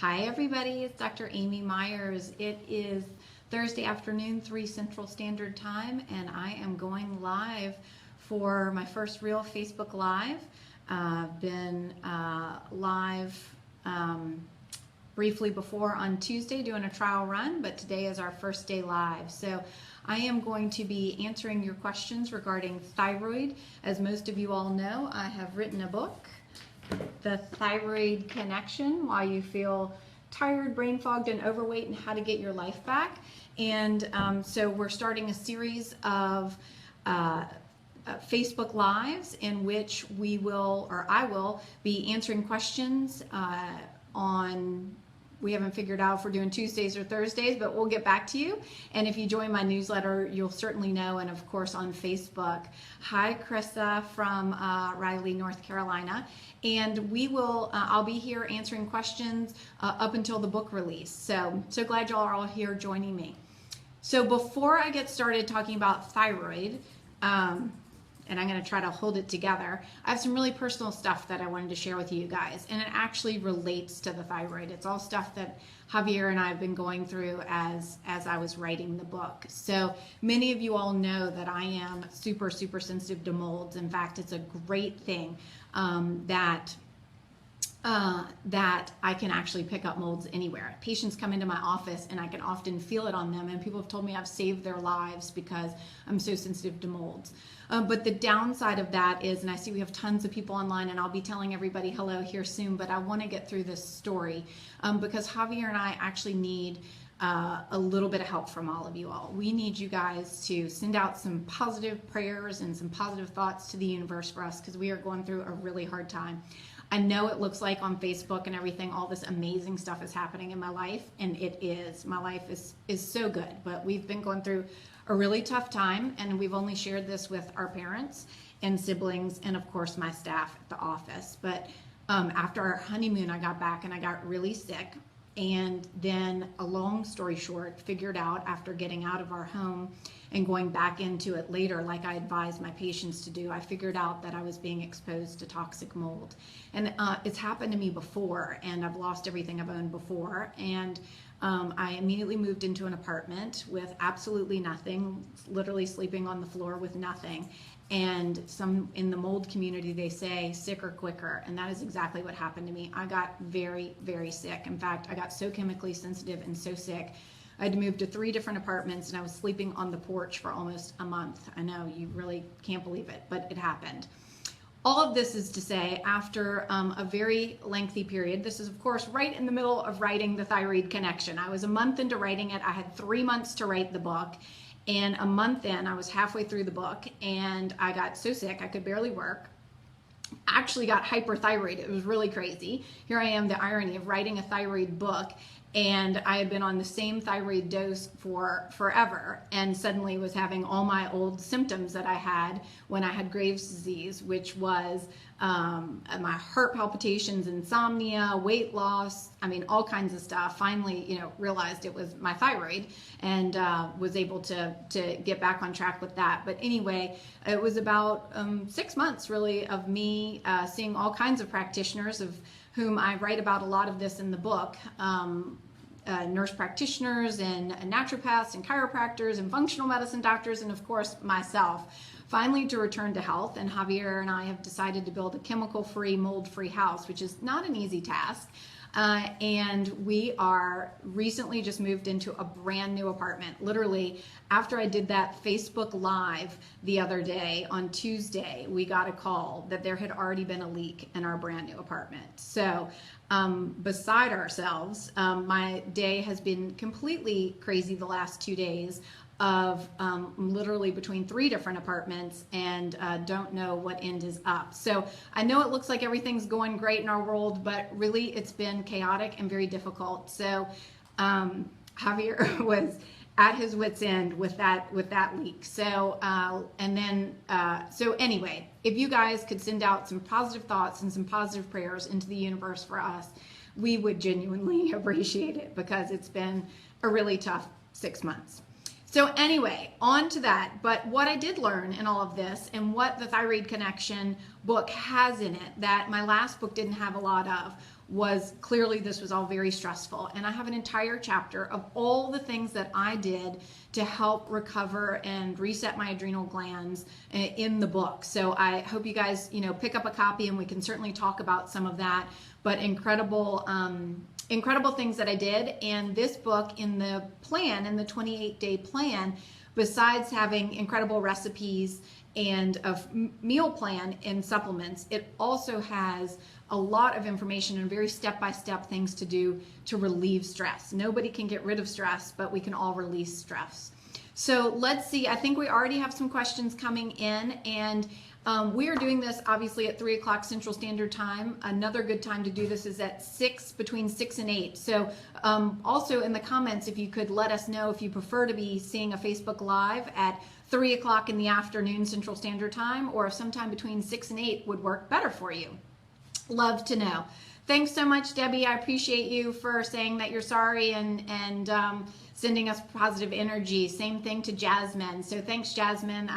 Hi everybody, it's Dr. Amy Myers. It is Thursday afternoon, 3 Central Standard Time, and I am going live for my first real Facebook Live. Been live briefly before on Tuesday doing a trial run, but today is our first day live. So I am going to be answering your questions regarding thyroid. As most of you all know, I have written a book, The Thyroid Connection, Why You Feel Tired, Brain Fogged, and Overweight, and How to Get Your Life Back. And so we're starting a series of Facebook Lives in which I will be answering questions we haven't figured out if we're doing Tuesdays or Thursdays, but we'll get back to you. And if you join my newsletter, you'll certainly know. And of course on Facebook. Hi, Krista from Raleigh, North Carolina. And I'll be here answering questions up until the book release. So glad y'all are all here joining me. So before I get started talking about thyroid, and I'm going to try to hold it together, I have some really personal stuff that I wanted to share with you guys, and it actually relates to the thyroid. It's all stuff that Javier and I have been going through as I was writing the book. So many of you all know that I am super, super sensitive to molds. In fact, it's a great thing that I can actually pick up molds anywhere. Patients come into my office and I can often feel it on them, and people have told me I've saved their lives because I'm so sensitive to molds. But the downside of that is, and I see we have tons of people online, and I'll be telling everybody hello here soon, but I want to get through this story because Javier and I actually need a little bit of help from all of you all. We need you guys to send out some positive prayers and some positive thoughts to the universe for us, because we are going through a really hard time. I know it looks like on Facebook and everything, all this amazing stuff is happening in my life, and it is. My life is so good, but we've been going through a really tough time, and we've only shared this with our parents and siblings and of course my staff at the office. But after our honeymoon, I got back and I got really sick, and then, a long story short, figured out after getting out of our home and going back into it later, like I advised my patients to do, I figured out that I was being exposed to toxic mold. And it's happened to me before, and I've lost everything I've owned before. And I immediately moved into an apartment with absolutely nothing, literally sleeping on the floor with nothing. And some in the mold community, they say sicker quicker, and that is exactly what happened to me. I got very, very sick. In fact, I got so chemically sensitive and so sick, I had to move to 3 different apartments, and I was sleeping on the porch for almost a month. I know, you really can't believe it, but it happened. All of this is to say, after a very lengthy period, this is of course right in the middle of writing The Thyroid Connection. I was a month into writing it. I had 3 months to write the book. And a month in, I was halfway through the book, and I got so sick I could barely work. Actually got hyperthyroid. It was really crazy. Here I am, the irony of writing a thyroid book, and I had been on the same thyroid dose for forever, and suddenly was having all my old symptoms that I had when I had Graves' disease, which was my heart palpitations, insomnia, weight loss, I mean, all kinds of stuff. Finally, realized it was my thyroid, and was able to get back on track with that. But anyway, it was about 6 months really of me seeing all kinds of practitioners, of whom I write about a lot of this in the book, nurse practitioners and naturopaths and chiropractors and functional medicine doctors, and of course myself, finally to return to health. And Javier and I have decided to build a chemical-free, mold-free house, which is not an easy task. And we are recently just moved into a brand new apartment. Literally, after I did that Facebook Live the other day on Tuesday, we got a call that there had already been a leak in our brand new apartment. So beside ourselves, my day has been completely crazy the last 2 days of literally between 3 different apartments, and don't know what end is up. So I know it looks like everything's going great in our world, but really it's been chaotic and very difficult. So Javier was at his wit's end with that leak. So so anyway, if you guys could send out some positive thoughts and some positive prayers into the universe for us, we would genuinely appreciate it, because it's been a really tough 6 months. So anyway, on to that. But what I did learn in all of this, and what the Thyroid Connection book has in it that my last book didn't have a lot of, was clearly this was all very stressful. And I have an entire chapter of all the things that I did to help recover and reset my adrenal glands in the book. So I hope you guys, pick up a copy, and we can certainly talk about some of that. But incredible things that I did. And this book, in the 28-day plan, besides having incredible recipes and a meal plan and supplements, it also has a lot of information and very step-by-step things to do to relieve stress. Nobody can get rid of stress, but we can all release stress. So let's see, I think we already have some questions coming in, and we are doing this obviously at 3 o'clock Central Standard Time. Another good time to do this is at between 6 and 8. So also in the comments, if you could let us know if you prefer to be seeing a Facebook Live at 3 o'clock in the afternoon Central Standard Time, or if sometime between 6 and 8 would work better for you. Love to know. Thanks so much, Debbie. I appreciate you for saying that you're sorry and sending us positive energy. Same thing to Jasmine. So thanks, Jasmine.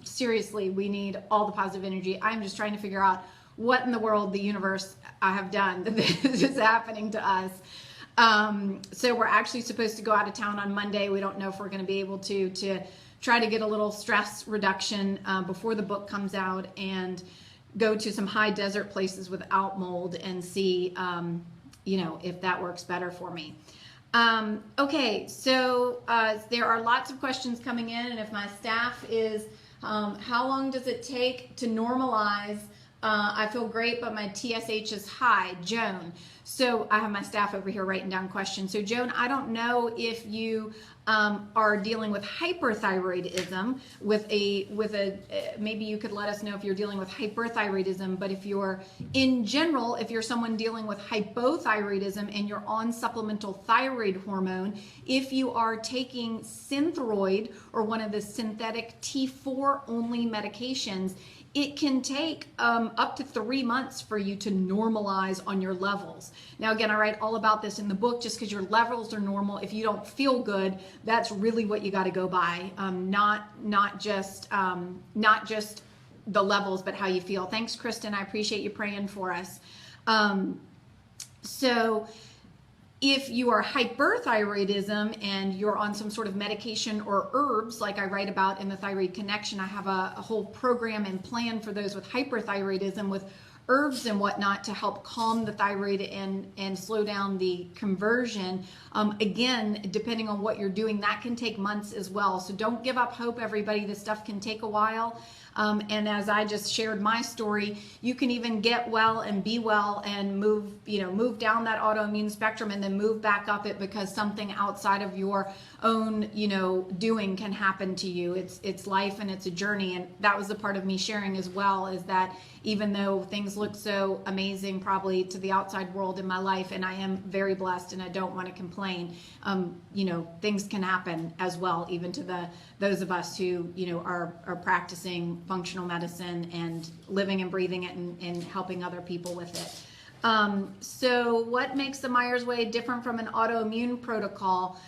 Seriously, we need all the positive energy. I'm just trying to figure out what in the world the universe I have done that this is happening to us. So we're actually supposed to go out of town on Monday. We don't know if we're going to be able to try to get a little stress reduction before the book comes out, and go to some high desert places without mold and see, if that works better for me. Okay, so there are lots of questions coming in, and if my staff is, how long does it take to normalize? I feel great, but my TSH is high. Joan. So I have my staff over here writing down questions. So Joan, I don't know if you are dealing with hyperthyroidism maybe you could let us know if you're dealing with hyperthyroidism, but if you're if you're someone dealing with hypothyroidism and you're on supplemental thyroid hormone, if you are taking Synthroid or one of the synthetic T4 only medications, it can take up to 3 months for you to normalize on your levels. Now, again, I write all about this in the book. Just because your levels are normal, if you don't feel good, that's really what you got to go by. Not just the levels, but how you feel. Thanks, Kristen. I appreciate you praying for us. So if you are hyperthyroidism and you're on some sort of medication or herbs, like I write about in the Thyroid Connection, I have a whole program and plan for those with hyperthyroidism with herbs and whatnot to help calm the thyroid and slow down the conversion. Again, depending on what you're doing, that can take months as well. So don't give up hope, everybody. This stuff can take a while. And as I just shared my story, you can even get well and be well and move down that autoimmune spectrum and then move back up it because something outside of your own, doing can happen to you. It's life and it's a journey. And that was the part of me sharing as well, is that even though things look so amazing probably to the outside world in my life, and I am very blessed and I don't want to complain, things can happen as well, even to those of us who, are practicing functional medicine and living and breathing it and helping other people with it. So what makes the Myers Way different from an autoimmune protocol?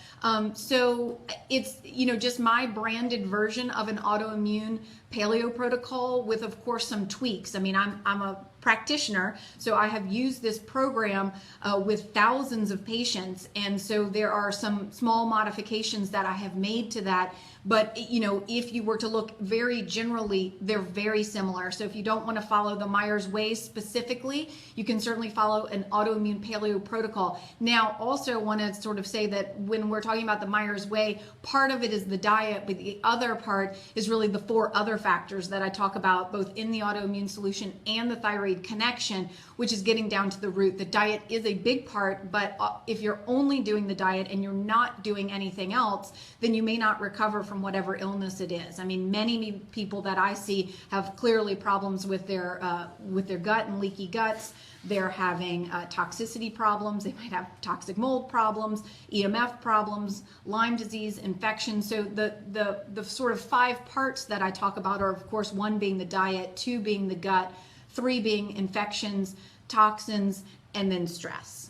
So it's, just my branded version of an autoimmune paleo protocol with, of course, some tweaks. I mean, I'm a practitioner, so I have used this program with thousands of patients. And so there are some small modifications that I have made to that. But, if you were to look very generally, they're very similar. So if you don't want to follow the Myers Way specifically, you can certainly follow an autoimmune paleo protocol. Now, also want to sort of say that when we're talking about the Myers Way, part of it is the diet, but the other part is really the 4 other factors that I talk about both in the Autoimmune Solution and the Thyroid Connection, which is getting down to the root. The diet is a big part, but if you're only doing the diet and you're not doing anything else, then you may not recover from whatever illness it is. I mean, many people that I see have clearly problems with their gut and leaky guts. They're having toxicity problems. They might have toxic mold problems, EMF problems, Lyme disease, infection. So the sort of 5 parts that I talk about are, of course, 1 being the diet, 2 being the gut, 3 being infections, toxins, and then stress.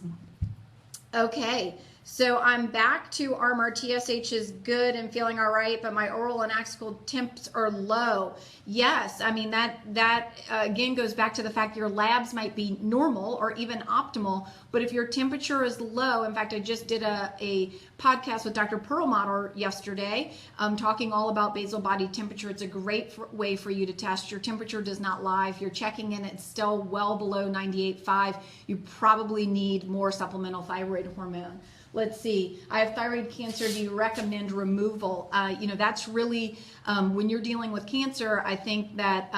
Okay, So I'm back to Armour. TSH is good and feeling all right, but my oral and axial temps are low. Yes, I mean that again goes back to the fact your labs might be normal or even optimal, but if your temperature is low, in fact, I just did a podcast with Dr. Perlmutter yesterday, talking all about basal body temperature. It's a great way for you to test. Your temperature does not lie. If you're checking in, it's still well below 98.5. You probably need more supplemental thyroid hormone. Let's see. I have thyroid cancer. Do you recommend removal? That's really, when you're dealing with cancer, I think that,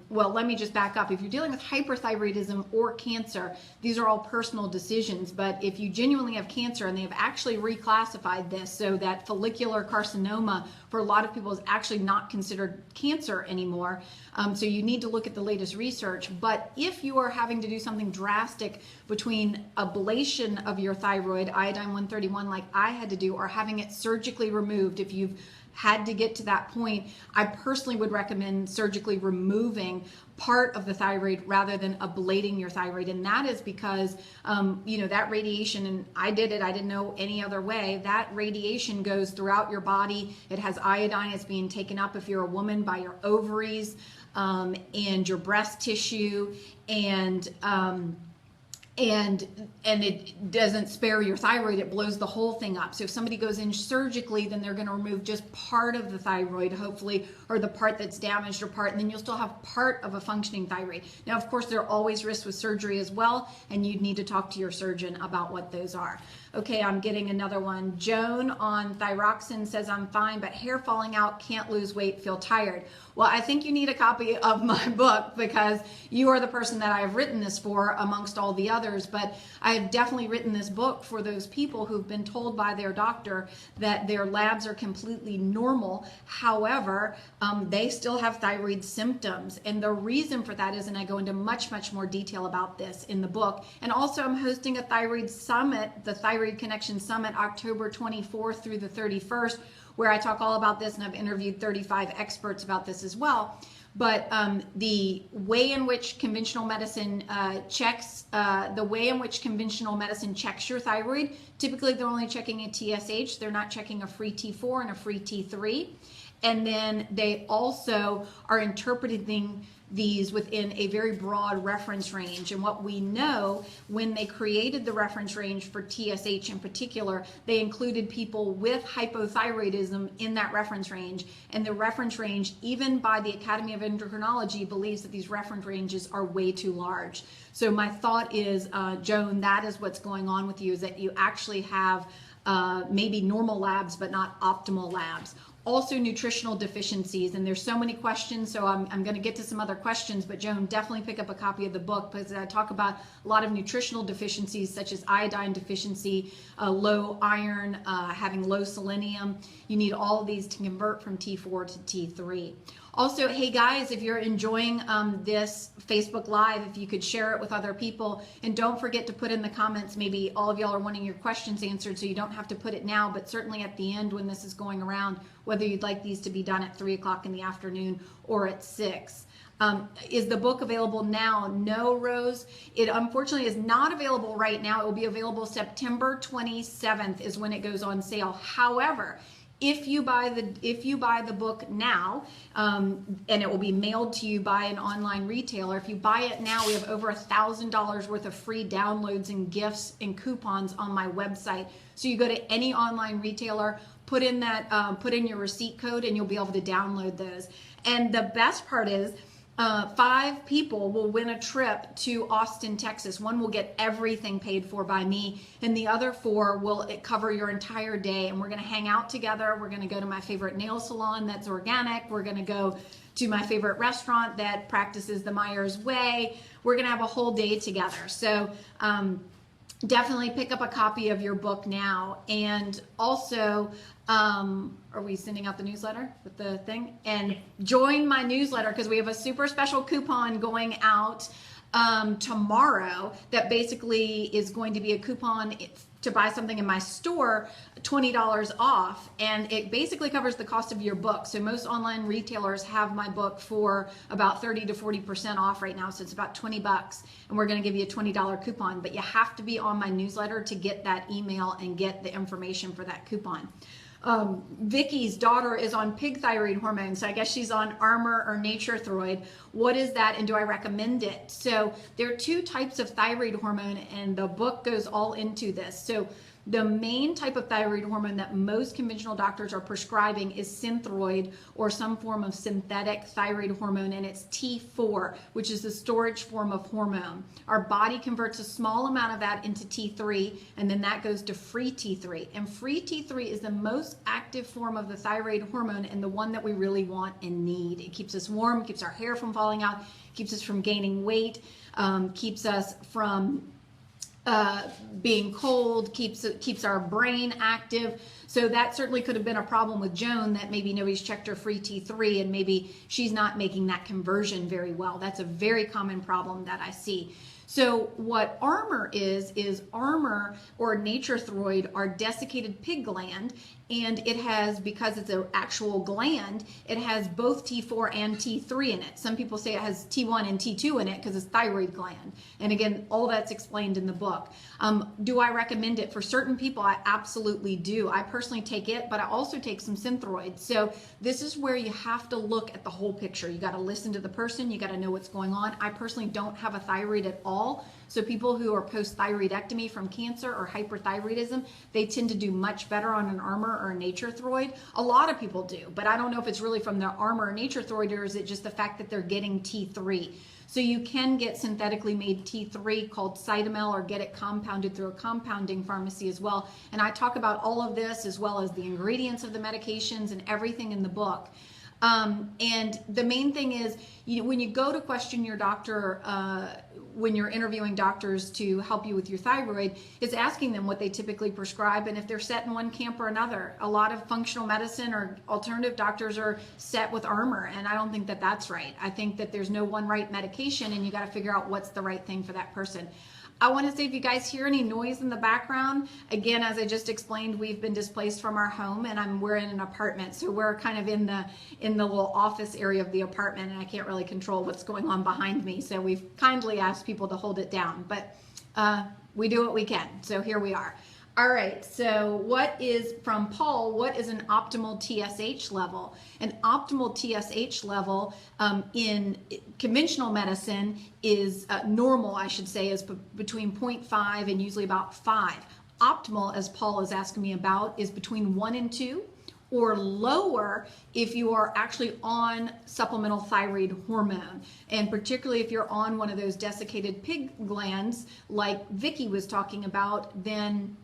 well, let me just back up. If you're dealing with hyperthyroidism or cancer, these are all personal decisions. But if you genuinely have cancer, and they have actually reclassified this so that follicular carcinoma for a lot of people is actually not considered cancer anymore. So you need to look at the latest research. But if you are having to do something drastic between ablation of your thyroid, iodine 131 like I had to do, or having it surgically removed, if you've had to get to that point, I personally would recommend surgically removing part of the thyroid rather than ablating your thyroid. And that is because, that radiation, and I did it, I didn't know any other way, that radiation goes throughout your body. It has iodine. It's being taken up, if you're a woman, by your ovaries and your breast tissue, and it doesn't spare your thyroid. It blows the whole thing up. So if somebody goes in surgically, then they're going to remove just part of the thyroid, hopefully, or the part that's damaged or part, and then you'll still have part of a functioning thyroid. Now, of course, there are always risks with surgery as well, and you'd need to talk to your surgeon about what those are. Okay, I'm getting another one. Joan on thyroxine says, I'm fine, but hair falling out, can't lose weight, feel tired. Well, I think you need a copy of my book, because you are the person that I've written this for amongst all the others. But I have definitely written this book for those people who've been told by their doctor that their labs are completely normal. However, they still have thyroid symptoms. And the reason for that is, and I go into much, much more detail about this in the book. And also I'm hosting a thyroid summit, the Thyroid Connection Summit, October 24th through the 31st, where I talk all about this, and I've interviewed 35 experts about this as well. But the way in which conventional medicine checks your thyroid, typically they're only checking a TSH. They're not checking a free T4 and a free T3. And then they also are interpreting these within a very broad reference range. And what we know, when they created the reference range for TSH in particular, they included people with hypothyroidism in that reference range. And the reference range, even by the Academy of Endocrinology, believes that these reference ranges are way too large. So my thought is, Joan, that is what's going on with you, is that you actually have maybe normal labs, but not optimal labs. Also nutritional deficiencies, and there's so many questions, so I'm going to get to some other questions, but Joan, definitely pick up a copy of the book, because I talk about a lot of nutritional deficiencies such as iodine deficiency, low iron, having low selenium. You need all of these to convert from T4 to T3. Also, hey guys, if you're enjoying this Facebook Live, if you could share it with other people, and don't forget to put in the comments, maybe all of y'all are wanting your questions answered, so you don't have to put it now, but certainly at the end when this is going around, whether you'd like these to be done at 3 o'clock in the afternoon or at 6. Is the book available now? No, Rose. It unfortunately is not available right now. It will be available September 27th is when it goes on sale. However, if you buy the book now, and it will be mailed to you by an online retailer, if you buy it now, we have over $1,000 worth of free downloads and gifts and coupons on my website. So you go to any online retailer, put in your receipt code, and you'll be able to download those. And the best part is, 5 people will win a trip to Austin, Texas. One will get everything paid for by me, and the other 4 will cover your entire day. And we're going to hang out together. We're going to go to my favorite nail salon that's organic. We're going to go to my favorite restaurant that practices the Myers Way. We're going to have a whole day together. So definitely pick up a copy of your book now. And also, are we sending out the newsletter with the thing? And join my newsletter, because we have a super special coupon going out tomorrow that basically is going to be a coupon to buy something in my store, $20 off, and it basically covers the cost of your book. So most online retailers have my book for about 30 to 40% off right now, so it's about 20 bucks, and we're going to give you a $20 coupon, but you have to be on my newsletter to get that email and get the information for that coupon. Vicky's daughter is on pig thyroid hormone, so I guess she's on Armour or Nature Thyroid. What is that, and do I recommend it? So there are two types of thyroid hormone, and the book goes all into this. So the main type of thyroid hormone that most conventional doctors are prescribing is Synthroid, or some form of synthetic thyroid hormone, and it's T4, which is the storage form of hormone. Our body converts a small amount of that into T3, and then that goes to free T3. And free T3 is the most active form of the thyroid hormone, and the one that we really want and need. It keeps us warm, keeps our hair from falling out, keeps us from gaining weight, keeps us from being cold, keeps our brain active. So that certainly could have been a problem with Joan, that maybe nobody's checked her free T3 and maybe she's not making that conversion very well. That's a very common problem that I see. So what Armour is Armour or Nature Thyroid, our desiccated pig gland, and it has, because it's an actual gland, it has both T4 and T3 in it. Some people say it has T1 and T2 in it because it's thyroid gland. And again, all that's explained in the book. Do I recommend it for certain people? I absolutely do. I personally take it, but I also take some Synthroid. So this is where you have to look at the whole picture. You got to listen to the person. You got to know what's going on. I personally don't have a thyroid at all. So people who are post-thyroidectomy from cancer or hyperthyroidism, they tend to do much better on an Armour or a Nature Thyroid. A lot of people do, but I don't know if it's really from the Armour or Nature Thyroid, or is it just the fact that they're getting T3. So you can get synthetically made T3 called Cytomel, or get it compounded through a compounding pharmacy as well. And I talk about all of this as well as the ingredients of the medications and everything in the book. And the main thing is, when you go to question your doctor, when you're interviewing doctors to help you with your thyroid, is asking them what they typically prescribe and if they're set in one camp or another. A lot of functional medicine or alternative doctors are set with Armour, and I don't think that that's right. I think that there's no one right medication, and you got to figure out what's the right thing for that person. I want to say, if you guys hear any noise in the background, again, as I just explained, we've been displaced from our home, and we're in an apartment, so we're kind of in the little office area of the apartment, and I can't really control what's going on behind me. So we've kindly asked people to hold it down, but we do what we can. So here we are. All right, so what is, from Paul, what is an optimal TSH level? An optimal TSH level in conventional medicine is normal, I should say, is between 0.5 and usually about 5. Optimal, as Paul is asking me about, is between 1 and 2, or lower if you are actually on supplemental thyroid hormone. And particularly if you're on one of those desiccated pig glands like Vicky was talking about, then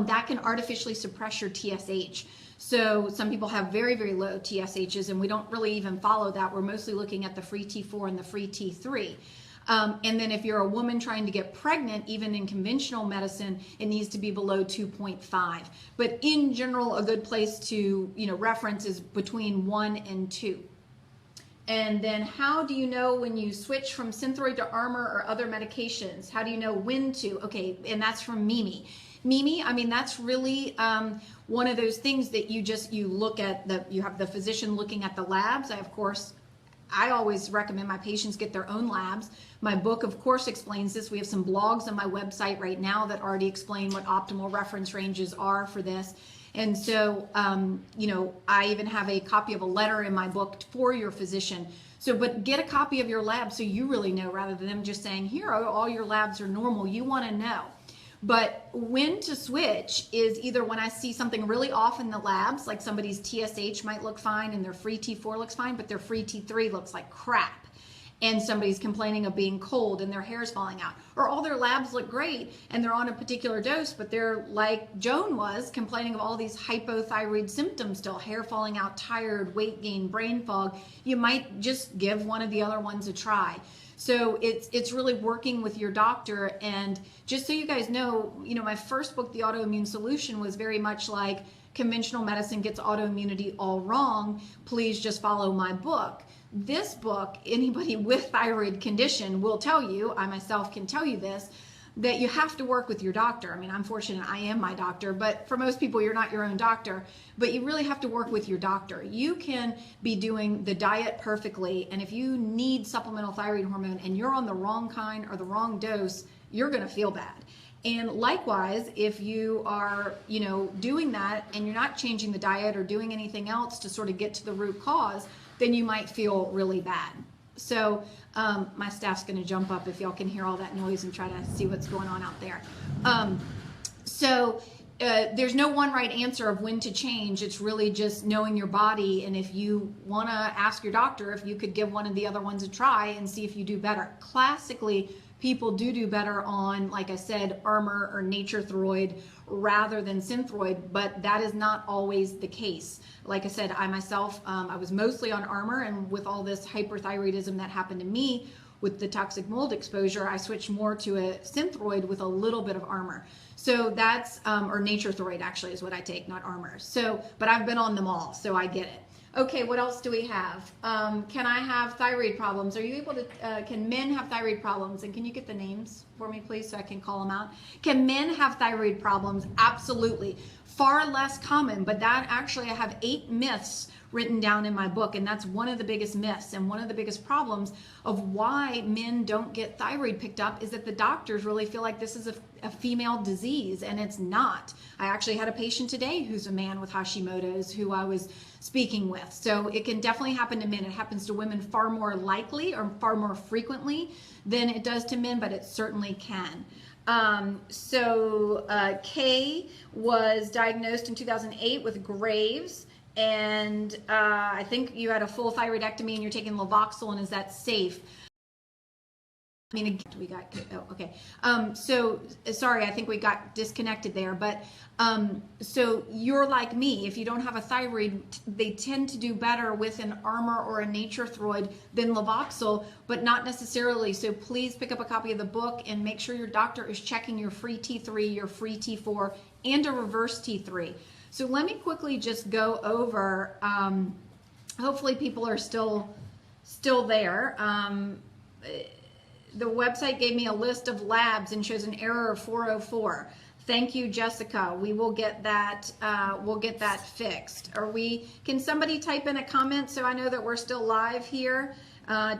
that can artificially suppress your TSH. So some people have very, very low TSHs, and we don't really even follow that. We're mostly looking at the free T4 and the free T3. And then if you're a woman trying to get pregnant, even in conventional medicine, it needs to be below 2.5. But in general, a good place to reference is between 1 and 2. And then how do you know when you switch from Synthroid to Armour or other medications? How do you know when to? Okay, and that's from Mimi. Mimi, I mean, that's really one of those things that you look at, you have the physician looking at the labs. I always recommend my patients get their own labs. My book, of course, explains this. We have some blogs on my website right now that already explain what optimal reference ranges are for this. And so, I even have a copy of a letter in my book for your physician. So, but get a copy of your lab so you really know, rather than them just saying, here, all your labs are normal. You want to know. But when to switch is either when I see something really off in the labs, like somebody's TSH might look fine and their free T4 looks fine, but their free T3 looks like crap. And somebody's complaining of being cold and their hair's falling out. Or all their labs look great and they're on a particular dose, but they're like Joan was, complaining of all these hypothyroid symptoms still, hair falling out, tired, weight gain, brain fog. You might just give one of the other ones a try. So it's really working with your doctor. And just so you guys know, my first book, The Autoimmune Solution, was very much like conventional medicine gets autoimmunity all wrong. Please just follow my book. This book, anybody with thyroid condition will tell you, I myself can tell you this, that you have to work with your doctor. I mean, I'm fortunate I am my doctor, but for most people, you're not your own doctor, but you really have to work with your doctor. You can be doing the diet perfectly, and if you need supplemental thyroid hormone and you're on the wrong kind or the wrong dose, you're going to feel bad. And likewise, if you are, doing that and you're not changing the diet or doing anything else to sort of get to the root cause, then you might feel really bad. So my staff's going to jump up if y'all can hear all that noise and try to see what's going on out there. There's no one right answer of when to change. It's really just knowing your body. And if you want to ask your doctor if you could give one of the other ones a try and see if you do better. Classically, people do better on, like I said, Armour or Nature Thyroid rather than Synthroid, but that is not always the case. Like I said, I myself, I was mostly on Armour, and with all this hyperthyroidism that happened to me with the toxic mold exposure, I switched more to a Synthroid with a little bit of Armour. So that's, or Nature Thyroid actually is what I take, not Armour. So, but I've been on them all, so I get it. Okay, what else do we have? Can I have thyroid problems? Are you able to, can men have thyroid problems? And can you get the names for me, please, so I can call them out? Can men have thyroid problems? Absolutely. Far less common, but that actually, I have 8 myths written down in my book, and that's one of the biggest myths and one of the biggest problems of why men don't get thyroid picked up is that the doctors really feel like this is a female disease, and it's not. I actually had a patient today who's a man with Hashimotos who I was speaking with. So it can definitely happen to men. It happens to women far more likely or far more frequently than it does to men, but it certainly can. Kay was diagnosed in 2008 with Graves. And I think you had a full thyroidectomy and you're taking voxel, and is that safe? I mean, again, we got, oh, okay. So sorry, I think we got disconnected there, but so you're like me. If you don't have a thyroid, they tend to do better with an Armour or a Nature Thyroid than voxel, but not necessarily. So please pick up a copy of the book and make sure your doctor is checking your free T3, your free T4, and a reverse T3. So let me quickly just go over, hopefully people are still there. The website gave me a list of labs and shows an error of 404. Thank you, Jessica. We will get that, fixed. Can somebody type in a comment so I know that we're still live here?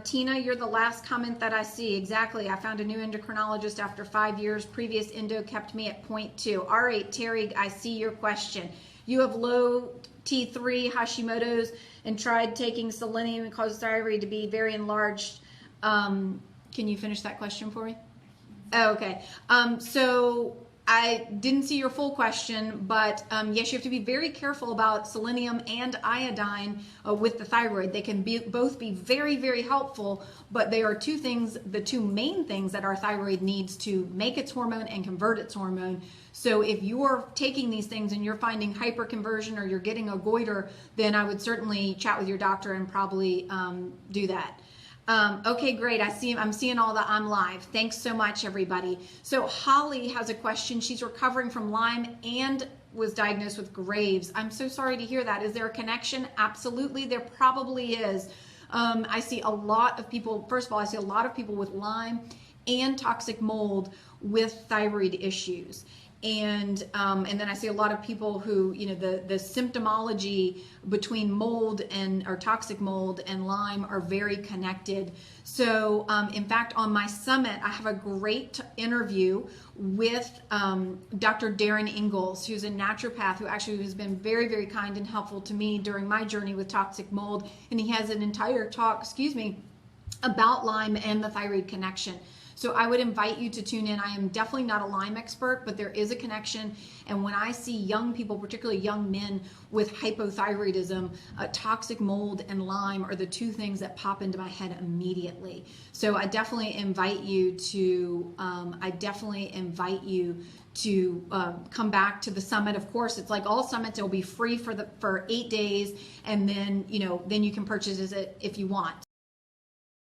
Tina, you're the last comment that I see. Exactly. I found a new endocrinologist after 5 years. Previous endo kept me at 0.2. All right, Terry, I see your question. You have low T3 Hashimotos and tried taking selenium and caused thyroid to be very enlarged. Can you finish that question for me? Oh, okay. So I didn't see your full question, but yes, you have to be very careful about selenium and iodine with the thyroid. They can both be very, very helpful, but they are the two main things that our thyroid needs to make its hormone and convert its hormone. So if you're taking these things and you're finding hyperconversion or you're getting a goiter, then I would certainly chat with your doctor and probably do that. Okay, great. I'm seeing all the I'm live. Thanks so much, everybody. So Holly has a question. She's recovering from Lyme and was diagnosed with Graves. I'm so sorry to hear that. Is there a connection? Absolutely. There probably is. I see a lot of people, first of all, I see a lot of people with Lyme and toxic mold with thyroid issues. And then I see a lot of people who, the symptomology between mold or toxic mold and Lyme are very connected. So in fact, on my summit, I have a great interview with Dr. Darren Ingalls, who's a naturopath who actually has been very, very kind and helpful to me during my journey with toxic mold. And he has an entire talk, about Lyme and the thyroid connection. So I would invite you to tune in. I am definitely not a Lyme expert, but there is a connection. And when I see young people, particularly young men with hypothyroidism, toxic mold and Lyme are the two things that pop into my head immediately. So I definitely invite you to, come back to the summit. Of course, it's like all summits, it'll be free for 8 days. And then, then you can purchase it if you want.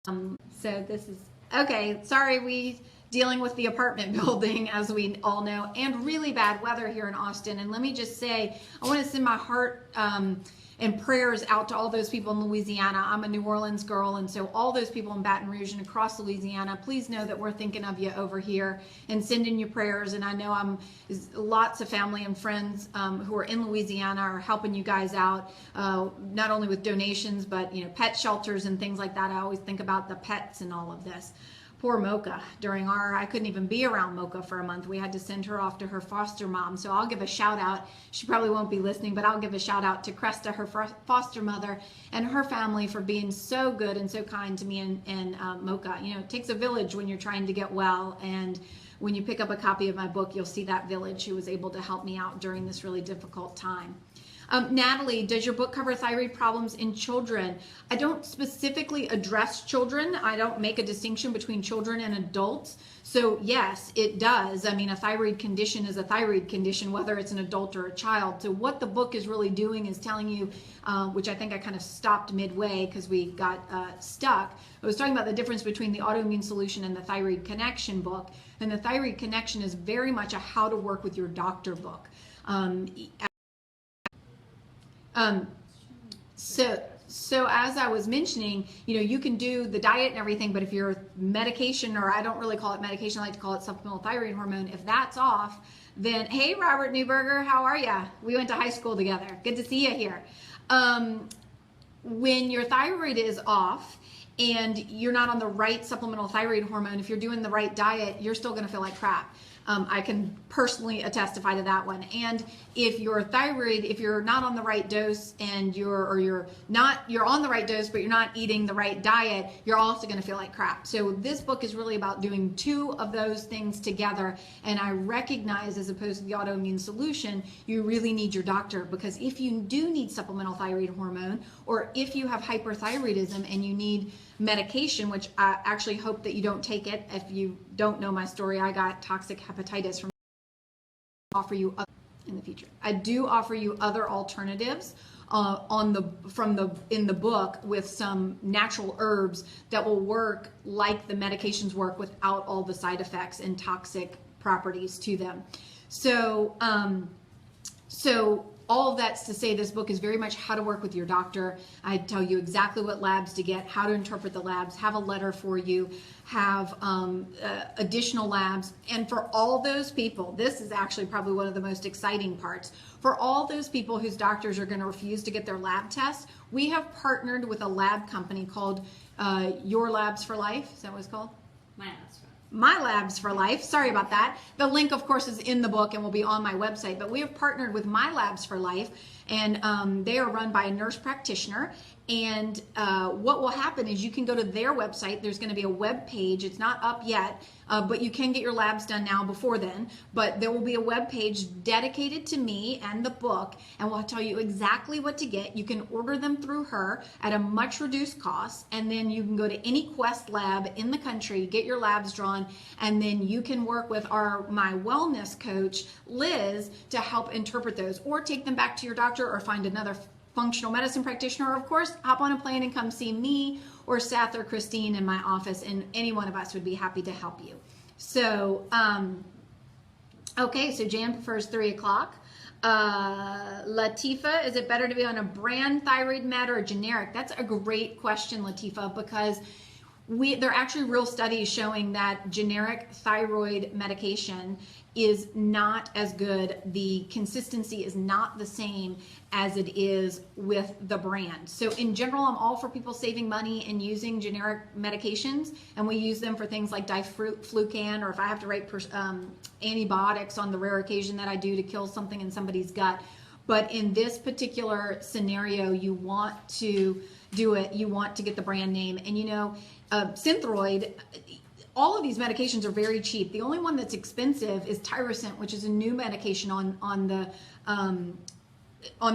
So this is, okay, sorry, we dealing with the apartment building, as we all know, and really bad weather here in Austin. And let me just say, I want to send my heart and prayers out to all those people in Louisiana. I'm a New Orleans girl, and so all those people in Baton Rouge and across Louisiana, please know that we're thinking of you over here and sending you prayers. And I know lots of family and friends who are in Louisiana are helping you guys out, not only with donations, but pet shelters and things like that. I always think about the pets and all of this. Poor Mocha. I couldn't even be around Mocha for a month. We had to send her off to her foster mom. So I'll give a shout out. She probably won't be listening, but I'll give a shout out to Cresta, her foster mother, and her family for being so good and so kind to me and Mocha. It takes a village when you're trying to get well. And when you pick up a copy of my book, you'll see that village who was able to help me out during this really difficult time. Natalie, does your book cover thyroid problems in children? I don't specifically address children. I don't make a distinction between children and adults. So yes, it does. I mean, a thyroid condition is a thyroid condition, whether it's an adult or a child. So what the book is really doing is telling you, which I think I kind of stopped midway because we got stuck. I was talking about the difference between the Autoimmune Solution and the Thyroid Connection book. And the Thyroid Connection is very much a how to work with your doctor book. So as I was mentioning, you can do the diet and everything, but if your medication, or I don't really call it medication, I like to call it supplemental thyroid hormone, if that's off, then, hey, Robert Newberger, how are ya? We went to high school together. Good to see you here. When your thyroid is off and you're not on the right supplemental thyroid hormone, if you're doing the right diet, you're still going to feel like crap. I can personally testify to that one. And if your thyroid, if you're not on the right dose and you're on the right dose, but you're not eating the right diet, you're also going to feel like crap. So this book is really about doing two of those things together. And I recognize, as opposed to the Autoimmune Solution, you really need your doctor, because if you do need supplemental thyroid hormone, or if you have hyperthyroidism and you need medication, which I actually hope that you don't take it. If you don't know my story, I got toxic hepatitis from offer you in the future. I do offer you other alternatives in the book with some natural herbs that will work like the medications work without all the side effects and toxic properties to them. So all of that's to say this book is very much how to work with your doctor. I tell you exactly what labs to get, how to interpret the labs, have a letter for you, have additional labs. And for all those people, this is actually probably one of the most exciting parts. For all those people whose doctors are going to refuse to get their lab tests, we have partnered with a lab company called Your Labs for Life. Is that what it's called? My Labs for Life. Sorry about that. The link, of course, is in the book and will be on my website. But we have partnered with My Labs for Life, and they are run by a nurse practitioner. And what will happen is you can go to their website. There's going to be a web page. It's not up yet, but you can get your labs done now before then. But there will be a web page dedicated to me and the book, and we'll tell you exactly what to get. You can order them through her at a much reduced cost, and then you can go to any Quest lab in the country, get your labs drawn, and then you can work with my wellness coach, Liz, to help interpret those, or take them back to your doctor, or find another functional medicine practitioner, or of course hop on a plane and come see me or Seth or Christine in my office, and any one of us would be happy to help you. So okay, so Jan prefers 3 o'clock. Latifa, is it better to be on a brand thyroid med or a generic? That's a great question, Latifa, because there are actually real studies showing that generic thyroid medication is not as good. The consistency is not the same as it is with the brand. So in general, I'm all for people saving money and using generic medications, and we use them for things like diflucan, or if I have to write antibiotics on the rare occasion that I do to kill something in somebody's gut. But in this particular scenario, you want to do it. You want to get the brand name. And Synthroid, all of these medications are very cheap. The only one that's expensive is Tyrosint, which is a new medication on the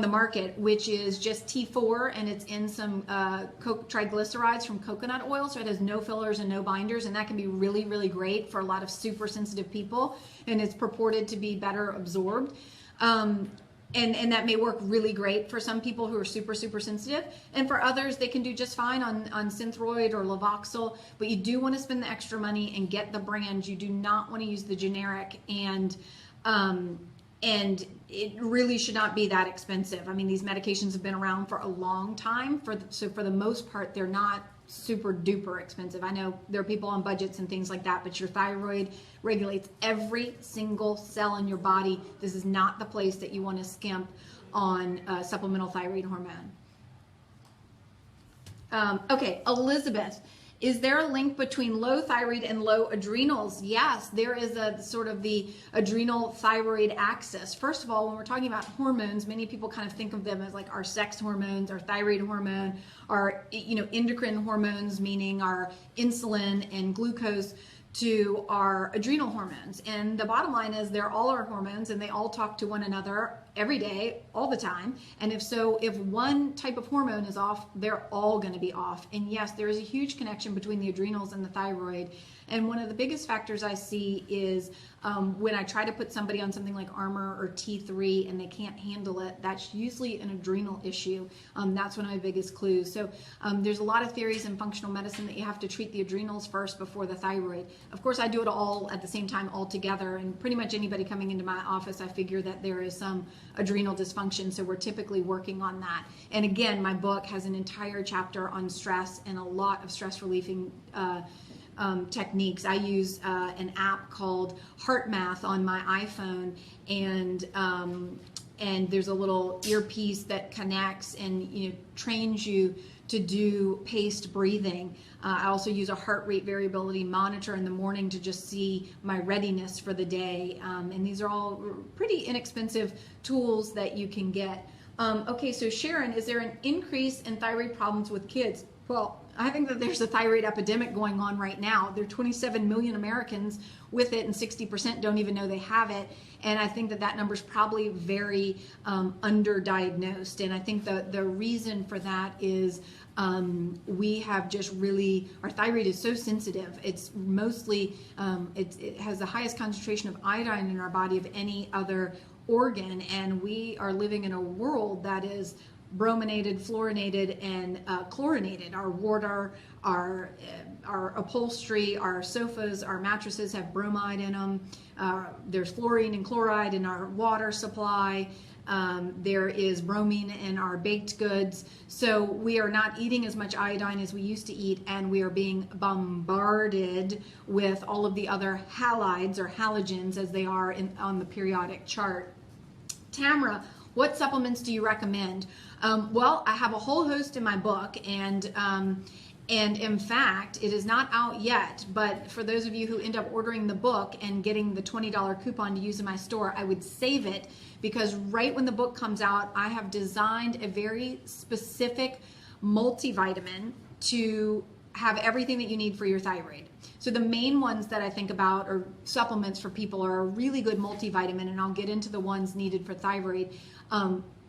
market, which is just T4, and it's in some triglycerides from coconut oil, so it has no fillers and no binders, and that can be really, really great for a lot of super sensitive people, and it's purported to be better absorbed. and that may work really great for some people who are super, super sensitive. And for others, they can do just fine on Thyroid or voxel. But you do want to spend the extra money and get the brand. You do not want to use the generic, and it really should not be that expensive. I mean, these medications have been around for a long time. So for the most part, they're not super duper expensive. I know there are people on budgets and things like that, but your thyroid regulates every single cell in your body. This is not the place that you want to skimp on supplemental thyroid hormone. Okay, Elizabeth, is there a link between low thyroid and low adrenals? Yes, there is a sort of the adrenal thyroid axis. First of all, when we're talking about hormones, many people kind of think of them as like our sex hormones, our thyroid hormone, our endocrine hormones, meaning our insulin and glucose, to our adrenal hormones. And the bottom line is they're all our hormones, and they all talk to one another every day, all the time. And if one type of hormone is off, they're all going to be off. And yes, there is a huge connection between the adrenals and the thyroid. And one of the biggest factors I see is when I try to put somebody on something like Armour or T3 and they can't handle it, that's usually an adrenal issue. That's one of my biggest clues. So there's a lot of theories in functional medicine that you have to treat the adrenals first before the thyroid. Of course, I do it all at the same time all together, and pretty much anybody coming into my office, I figure that there is some adrenal dysfunction, so we're typically working on that. And again, my book has an entire chapter on stress and a lot of stress relieving techniques. I use an app called Heart Math on my iPhone, and there's a little earpiece that connects and trains you to do paced breathing. I also use a heart rate variability monitor in the morning to just see my readiness for the day. And these are all pretty inexpensive tools that you can get. Okay, so Sharon, is there an increase in thyroid problems with kids? Well, I think that there's a thyroid epidemic going on right now. There are 27 million Americans with it, and 60% don't even know they have it. And I think that number is probably very underdiagnosed. And I think the reason for that is we have just really, our thyroid is so sensitive. It's mostly, it has the highest concentration of iodine in our body of any other organ. And we are living in a world that is brominated, fluorinated, and chlorinated. Our water, our upholstery, our sofas, our mattresses have bromide in them. There's fluorine and chloride in our water supply. There is bromine in our baked goods. So we are not eating as much iodine as we used to eat, and we are being bombarded with all of the other halides or halogens as they are on the periodic chart. Tamara, what supplements do you recommend? Well, I have a whole host in my book, and in fact, it is not out yet, but for those of you who end up ordering the book and getting the $20 coupon to use in my store, I would save it, because right when the book comes out, I have designed a very specific multivitamin to have everything that you need for your thyroid. So the main ones that I think about, or supplements for people, are a really good multivitamin, and I'll get into the ones needed for thyroid.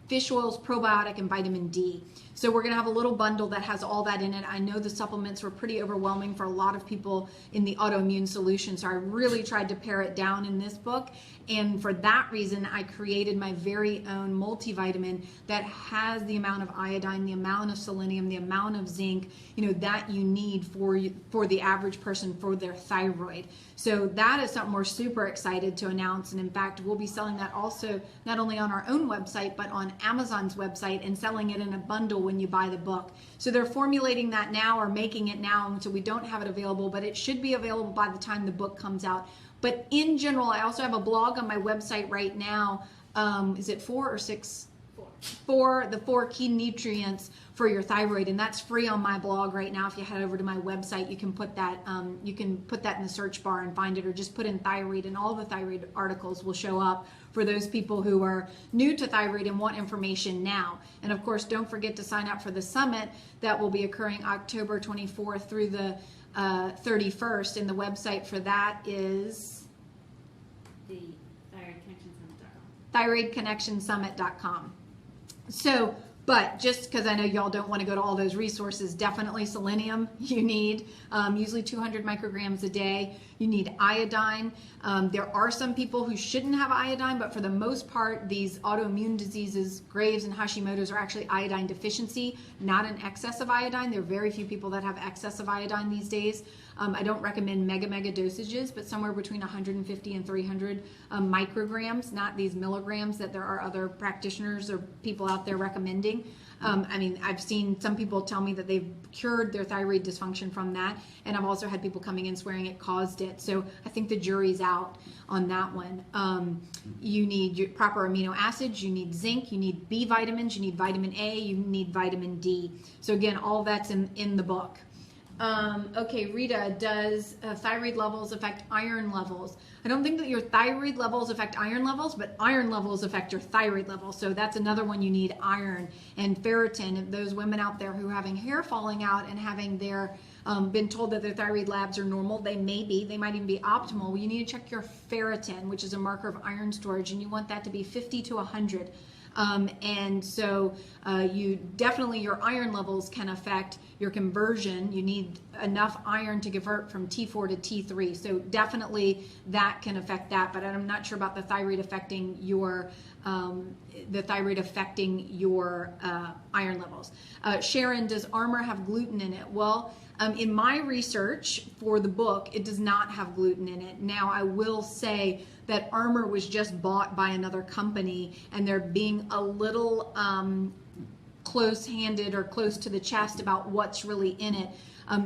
Fish oils, probiotic, and vitamin D. So we're going to have a little bundle that has all that in it. I know the supplements were pretty overwhelming for a lot of people in the autoimmune solution, so I really tried to pare it down in this book. And for that reason, I created my very own multivitamin that has the amount of iodine, the amount of selenium, the amount of zinc, that you need for the average person for their thyroid. So that is something we're super excited to announce. And in fact, we'll be selling that also not only on our own website, but on Amazon's website, and selling it in a bundle when you buy the book. So they're formulating that now, or making it now, so we don't have it available, but it should be available by the time the book comes out. But in general, I also have a blog on my website right now. Is it 4 or 6? 4, the 4 key nutrients for your thyroid, and that's free on my blog right now. If you head over to my website, you can put that in the search bar and find it, or just put in thyroid, and all the thyroid articles will show up for those people who are new to thyroid and want information now. And of course, don't forget to sign up for the summit that will be occurring October 24th through the 31st, and the website for that is the thyroidconnectionsummit.com. So But just because I know y'all don't want to go to all those resources, definitely selenium you need, usually 200 micrograms a day. You need iodine. There are some people who shouldn't have iodine, but for the most part, these autoimmune diseases, Graves and Hashimotos, are actually iodine deficiency, not an excess of iodine. There are very few people that have excess of iodine these days. I don't recommend mega dosages, but somewhere between 150 and 300 micrograms, not these milligrams that there are other practitioners or people out there recommending. I mean, I've seen some people tell me that they've cured their thyroid dysfunction from that, and I've also had people coming in swearing it caused it. So I think the jury's out on that one. You need your proper amino acids, you need zinc, you need B vitamins, you need vitamin A, you need vitamin D. So again, all that's in the book. Okay, Rita, does thyroid levels affect iron levels? I don't think that your thyroid levels affect iron levels, but iron levels affect your thyroid levels. So that's another one you need, iron and ferritin. If those women out there who are having hair falling out and having their been told that their thyroid labs are normal, they might even be optimal. Well, you need to check your ferritin, which is a marker of iron storage, and you want that to be 50 to 100. And so you definitely, your iron levels can affect your conversion. You need enough iron to convert from T4 to T3. So definitely that can affect that, but I'm not sure about the thyroid affecting your iron levels. Sharon, does Armour have gluten in it? Well, in my research for the book, it does not have gluten in it. Now, I will say that Armour was just bought by another company, and they're being a little close-handed or close to the chest about what's really in it.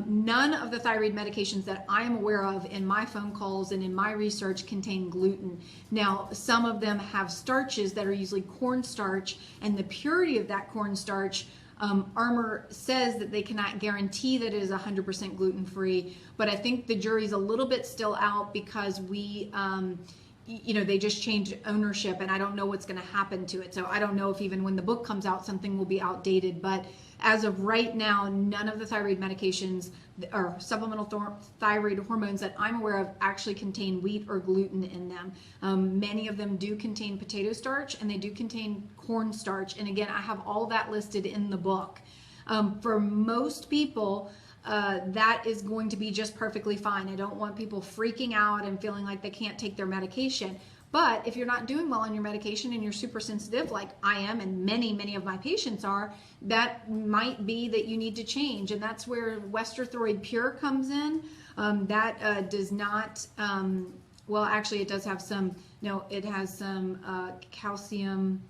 None of the thyroid medications that I am aware of in my phone calls and in my research contain gluten. Now, some of them have starches that are usually cornstarch, and the purity of that cornstarch, Armour says that they cannot guarantee that it is 100% gluten-free, but I think the jury's a little bit still out because we, they just changed ownership, and I don't know what's going to happen to it. So I don't know if even when the book comes out, something will be outdated. But as of right now, none of the thyroid medications or supplemental thyroid hormones that I'm aware of actually contain wheat or gluten in them. Many of them do contain potato starch, and they do contain cornstarch. And again, I have all that listed in the book. For most people, that is going to be just perfectly fine. I don't want people freaking out and feeling like they can't take their medication. But if you're not doing well on your medication and you're super sensitive like I am and many of my patients are, that might be that you need to change. And that's where Westerthroid Pure comes in. That does not, well, actually it does have some, no, it has some calcium.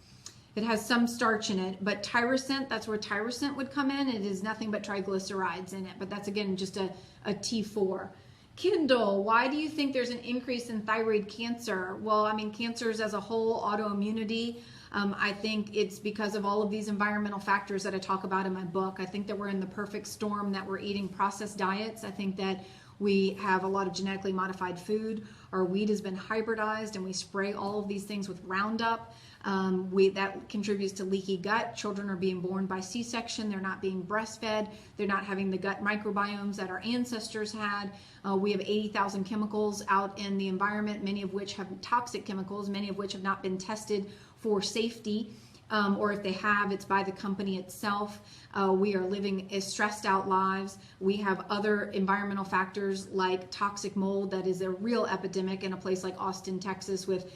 It has some starch in it, but Tyrosint, that's where Tyrosint would come in. It is nothing but triglycerides in it, but that's again just a T4. Kendall, why do you think there's an increase in thyroid cancer? Well, I mean, cancers as a whole, autoimmunity. I think it's because of all of these environmental factors that I talk about in my book. I think that we're in the perfect storm, that we're eating processed diets. I think that we have a lot of genetically modified food. Our wheat has been hybridized, and we spray all of these things with Roundup. That contributes to leaky gut. Children are being born by C-section. They're not being breastfed. They're not having the gut microbiomes that our ancestors had. We have 80,000 chemicals out in the environment, many of which have toxic chemicals, many of which have not been tested for safety. Or if they have, it's by the company itself. We are living stressed out lives. We have other environmental factors like toxic mold that is a real epidemic in a place like Austin, Texas, with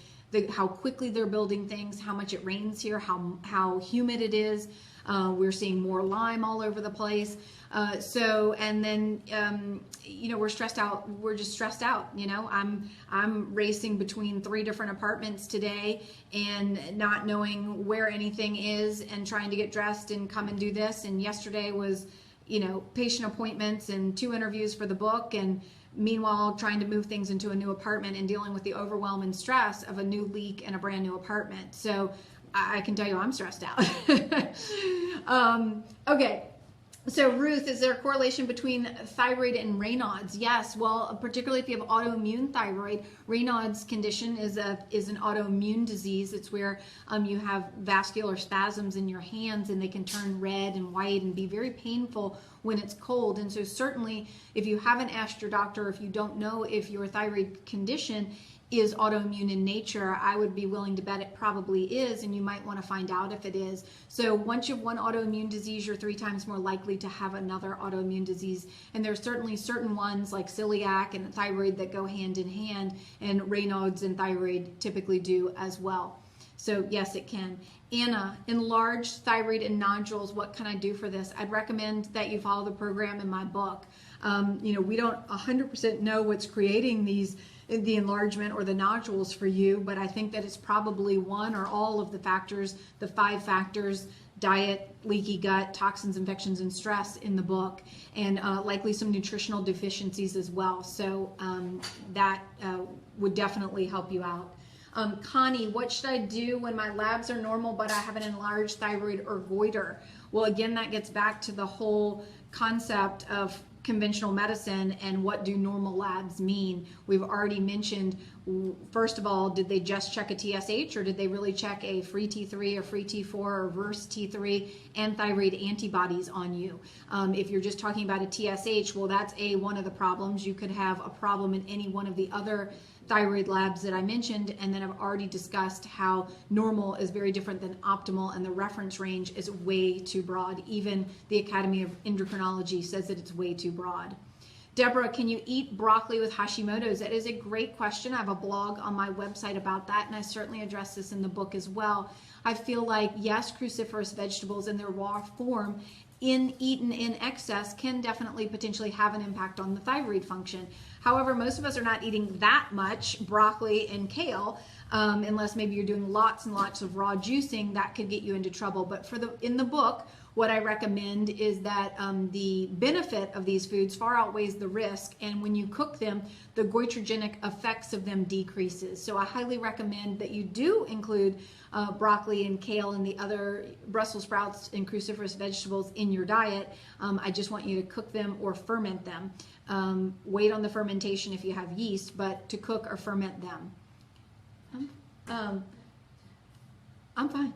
how quickly they're building things, how much it rains here, how humid it is. We're seeing more Lyme all over the place. And then we're stressed out. We're just stressed out. I'm racing between 3 different apartments today and not knowing where anything is and trying to get dressed and come and do this. And yesterday was, patient appointments and 2 interviews for the book, and meanwhile trying to move things into a new apartment and dealing with the overwhelm and stress of a new leak in a brand new apartment. So I can tell you I'm stressed out. Okay. So Ruth, is there a correlation between thyroid and Raynaud's? Yes. Well, particularly if you have autoimmune thyroid, Raynaud's condition is an autoimmune disease. It's where you have vascular spasms in your hands, and they can turn red and white and be very painful when it's cold. And so certainly if you haven't asked your doctor, if you don't know if your thyroid condition is autoimmune in nature, I would be willing to bet it probably is, and you might want to find out if it is. So once you have one autoimmune disease, you're 3 times more likely to have another autoimmune disease. And there's certainly certain ones like celiac and thyroid that go hand in hand, and Raynaud's and thyroid typically do as well. So yes, it can. Anna, enlarged thyroid and nodules, what can I do for this? I'd recommend that you follow the program in my book. We don't 100% know what's creating the enlargement or the nodules for you, but I think that it's probably one or all of the factors, the 5 factors: diet, leaky gut, toxins, infections, and stress in the book, and likely some nutritional deficiencies as well. So that would definitely help you out. Connie, what should I do when my labs are normal but I have an enlarged thyroid or goiter? Well, again, that gets back to the whole concept of conventional medicine and what do normal labs mean. We've already mentioned, first of all, did they just check a TSH, or did they really check a free T3 or free T4 or reverse T3 and thyroid antibodies on you? If you're just talking about a TSH, well, that's one of the problems. You could have a problem in any one of the other thyroid labs that I mentioned, and then I've already discussed how normal is very different than optimal, and the reference range is way too broad. Even the Academy of Endocrinology says that it's way too broad. Deborah, can you eat broccoli with Hashimotos? That is a great question. I have a blog on my website about that, and I certainly address this in the book as well. I feel like, yes, cruciferous vegetables in their raw form, eaten in excess, can definitely potentially have an impact on the thyroid function. However, most of us are not eating that much broccoli and kale, unless maybe you're doing lots and lots of raw juicing. That could get you into trouble. But in the book, what I recommend is that the benefit of these foods far outweighs the risk, and when you cook them, the goitrogenic effects of them decreases. So I highly recommend that you do include broccoli and kale and the other Brussels sprouts and cruciferous vegetables in your diet. I just want you to cook them or ferment them. Wait on the fermentation if you have yeast, but to cook or ferment them. I'm fine.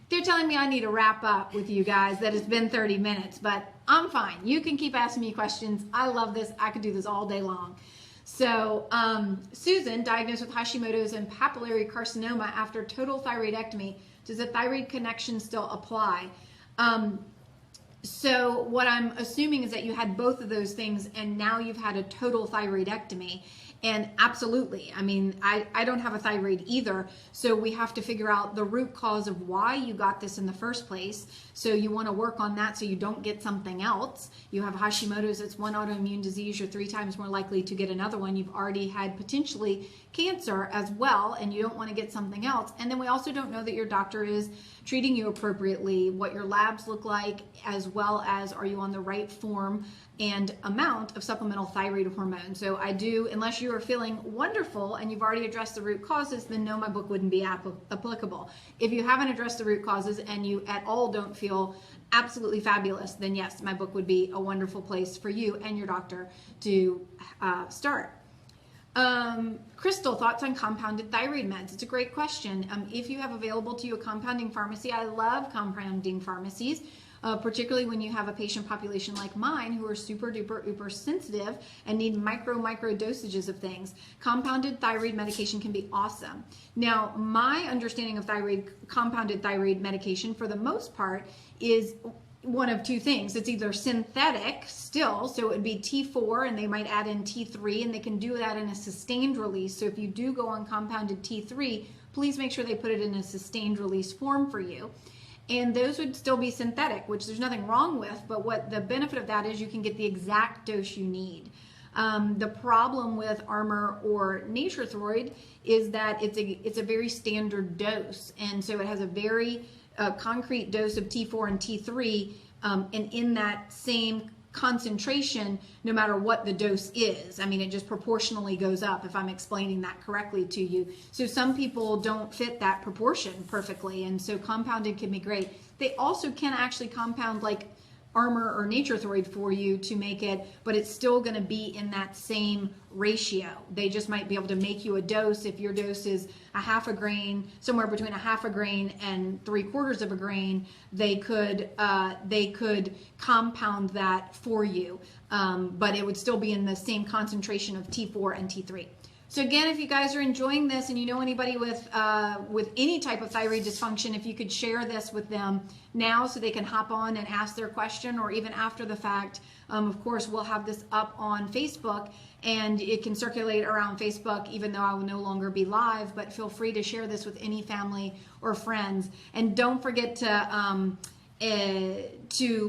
They're telling me I need to wrap up with you guys, that it's been 30 minutes, but I'm fine. You can keep asking me questions. I love this. I could do this all day long. So Susan, diagnosed with Hashimotos and papillary carcinoma after total thyroidectomy. Does the thyroid connection still apply? So what I'm assuming is that you had both of those things and now you've had a total thyroidectomy. And absolutely, I mean, I don't have a thyroid either, so we have to figure out the root cause of why you got this in the first place. So you want to work on that so you don't get something else. You have Hashimoto's, it's one autoimmune disease, you're 3 times more likely to get another one. You've already had potentially cancer as well, and you don't want to get something else. And then we also don't know that your doctor is treating you appropriately, what your labs look like, as well as are you on the right form and amount of supplemental thyroid hormone. So I do, unless you are feeling wonderful and you've already addressed the root causes, then no, my book wouldn't be applicable. If you haven't addressed the root causes and you at all don't feel absolutely fabulous, then yes, my book would be a wonderful place for you and your doctor to start. Crystal, thoughts on compounded thyroid meds? It's a great question. If you have available to you a compounding pharmacy, I love compounding pharmacies. Particularly when you have a patient population like mine who are super duper uber sensitive and need micro dosages of things. Compounded thyroid medication can be awesome. Now, my understanding of compounded thyroid medication for the most part is one of 2 things. It's either synthetic still, so it would be T4 and they might add in T3, and they can do that in a sustained release. So if you do go on compounded T3, please make sure they put it in a sustained release form for you. And those would still be synthetic, which there's nothing wrong with, but what the benefit of that is you can get the exact dose you need. The problem with Armour or Thyroid is that it's a very standard dose, and so it has a very concrete dose of T4 and T3, and in that same concentration, no matter what the dose is. I mean, it just proportionally goes up, if I'm explaining that correctly to you. So some people don't fit that proportion perfectly, and so compounded can be great. They also can actually compound like Armour or Thyroid for you to make it, but it's still going to be in that same ratio. They just might be able to make you a dose. If your dose is a half a grain, somewhere between a half a grain and 3/4 of a grain, they could compound that for you, but it would still be in the same concentration of T4 and T3. So again, if you guys are enjoying this and you know anybody with any type of thyroid dysfunction, if you could share this with them now so they can hop on and ask their question, or even after the fact. Of course, we'll have this up on Facebook and it can circulate around Facebook even though I will no longer be live, but feel free to share this with any family or friends. And don't forget to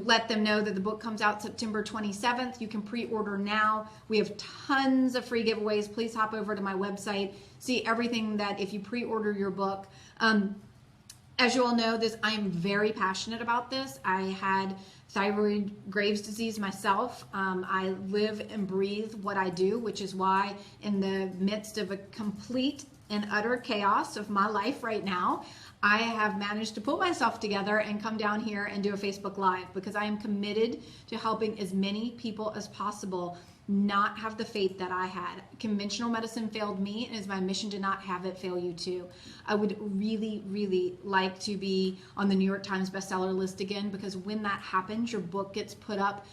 let them know that the book comes out September 27th. You can pre-order now. We have tons of free giveaways. Please hop over to my website, see everything that if you pre-order your book. As you all know, I am very passionate about this. I had thyroid Graves' disease myself. I live and breathe what I do, which is why in the midst of a complete and utter chaos of my life right now, I have managed to pull myself together and come down here and do a Facebook Live, because I am committed to helping as many people as possible not have the fate that I had. Conventional medicine failed me, and it's my mission to not have it fail you too. I would really, really like to be on the New York Times bestseller list again, because when that happens, your book gets put up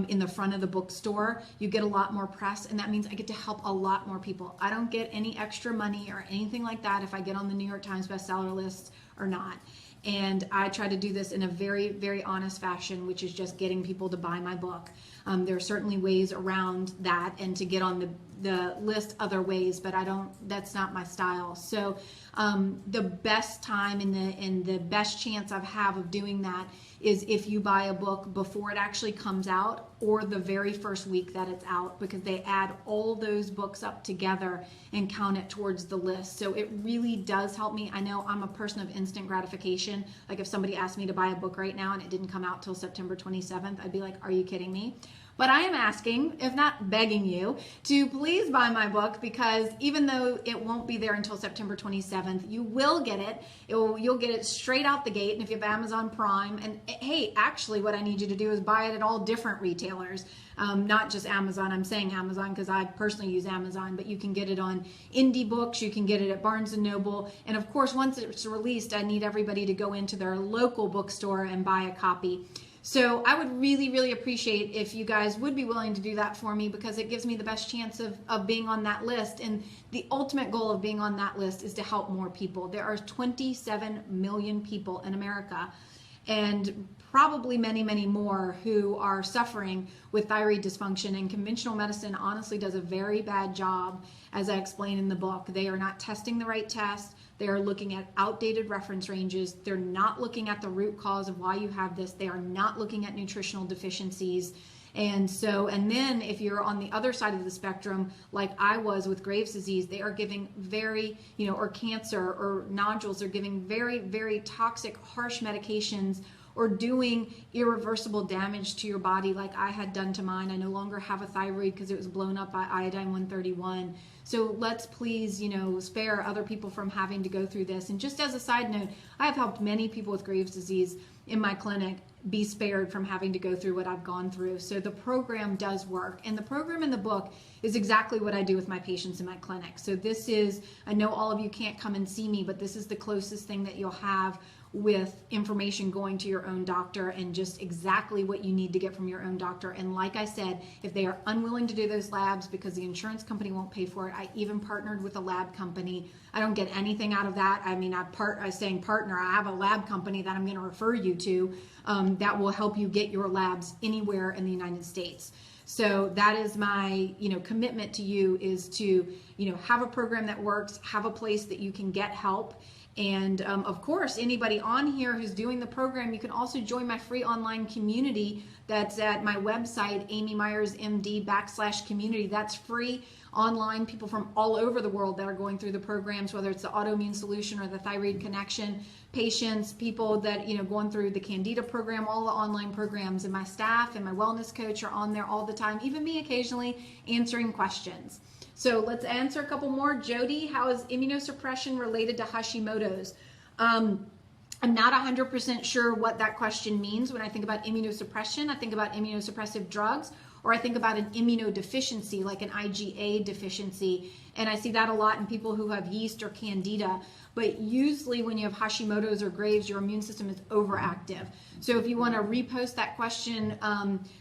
in the front of the bookstore. You get a lot more press, and that means I get to help a lot more people. I don't get any extra money or anything like that if I get on the New York Times bestseller list or not. And I try to do this in a very, very honest fashion, which is just getting people to buy my book. There are certainly ways around that and to get on the list other ways, but that's not my style. So the best time and the best chance I have of doing that is if you buy a book before it actually comes out, or the very first week that it's out, because they add all those books up together and count it towards the list. So it really does help me. I know I'm a person of instant gratification. Like if somebody asked me to buy a book right now and it didn't come out till September 27th, I'd be like, are you kidding me? But I am asking, if not begging you, to please buy my book, because even though it won't be there until September 27th, you will get it. You'll get it straight out the gate. And if you have Amazon Prime, and hey, actually what I need you to do is buy it at all different retailers, not just Amazon. I'm saying Amazon because I personally use Amazon, but you can get it on Indie Books. You can get it at Barnes & Noble. And of course, once it's released, I need everybody to go into their local bookstore and buy a copy. So I would really, really appreciate if you guys would be willing to do that for me, because it gives me the best chance of being on that list. And the ultimate goal of being on that list is to help more people. There are 27 million people in America, and probably many, many more, who are suffering with thyroid dysfunction. And conventional medicine honestly does a very bad job, as I explain in the book. They are not testing the right test. They are looking at outdated reference ranges. They're not looking at the root cause of why you have this. They are not looking at nutritional deficiencies. And then if you're on the other side of the spectrum, like I was with Graves' disease, they are giving or cancer or nodules, they're giving very, very toxic, harsh medications, or doing irreversible damage to your body like I had done to mine. I no longer have a thyroid because it was blown up by iodine 131. So let's please, spare other people from having to go through this. And just as a side note, I have helped many people with Graves' disease in my clinic be spared from having to go through what I've gone through. So the program does work. And the program in the book is exactly what I do with my patients in my clinic. So this is, I know all of you can't come and see me, but this is the closest thing that you'll have with information going to your own doctor, and just exactly what you need to get from your own doctor. And like I said, if they are unwilling to do those labs because the insurance company won't pay for it, I even partnered with a lab company. I don't get anything out of that. I mean, I'm saying partner, I have a lab company that I'm going to refer you to that will help you get your labs anywhere in the United States. So that is my, commitment to you, is to, have a program that works, have a place that you can get help. And of course, anybody on here who's doing the program, you can also join my free online community that's at my website, amymyersmd.com/community. That's free online, people from all over the world that are going through the programs, whether it's the Autoimmune Solution or the Thyroid Connection, patients, people that, going through the Candida program, all the online programs. And my staff and my wellness coach are on there all the time, even me occasionally answering questions. So let's answer a couple more. Jody, how is immunosuppression related to Hashimotos? I'm not 100% sure what that question means. When I think about immunosuppression, I think about immunosuppressive drugs, or I think about an immunodeficiency, like an IgA deficiency. And I see that a lot in people who have yeast or candida. But usually when you have Hashimoto's or Graves', your immune system is overactive. So if you want to repost that question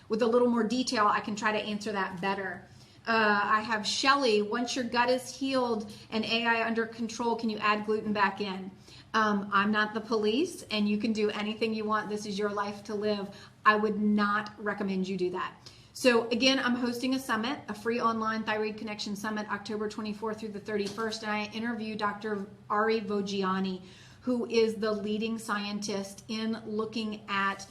with a little more detail, I can try to answer that better. I have Shelly. Once your gut is healed and AI under control, can you add gluten back in? I'm not the police, and you can do anything you want. This is your life to live. I would not recommend you do that. So again, I'm hosting a summit, a free online thyroid connection summit, October 24th through the 31st. And I interviewed Dr. Ari Vogiani, who is the leading scientist in looking at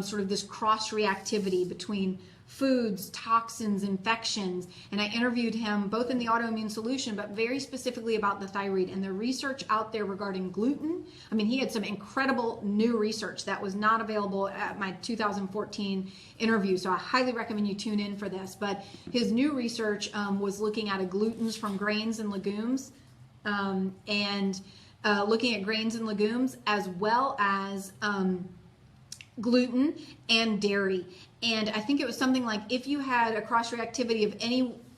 sort of this cross reactivity between foods, toxins, infections. And I interviewed him both in the Autoimmune Solution, but very specifically about the thyroid and the research out there regarding gluten. I mean, he had some incredible new research that was not available at my 2014 interview. So I highly recommend you tune in for this. But his new research was looking at glutens from grains and legumes, looking at grains and legumes as well as gluten and dairy. And I think it was something like if you had a cross reactivity of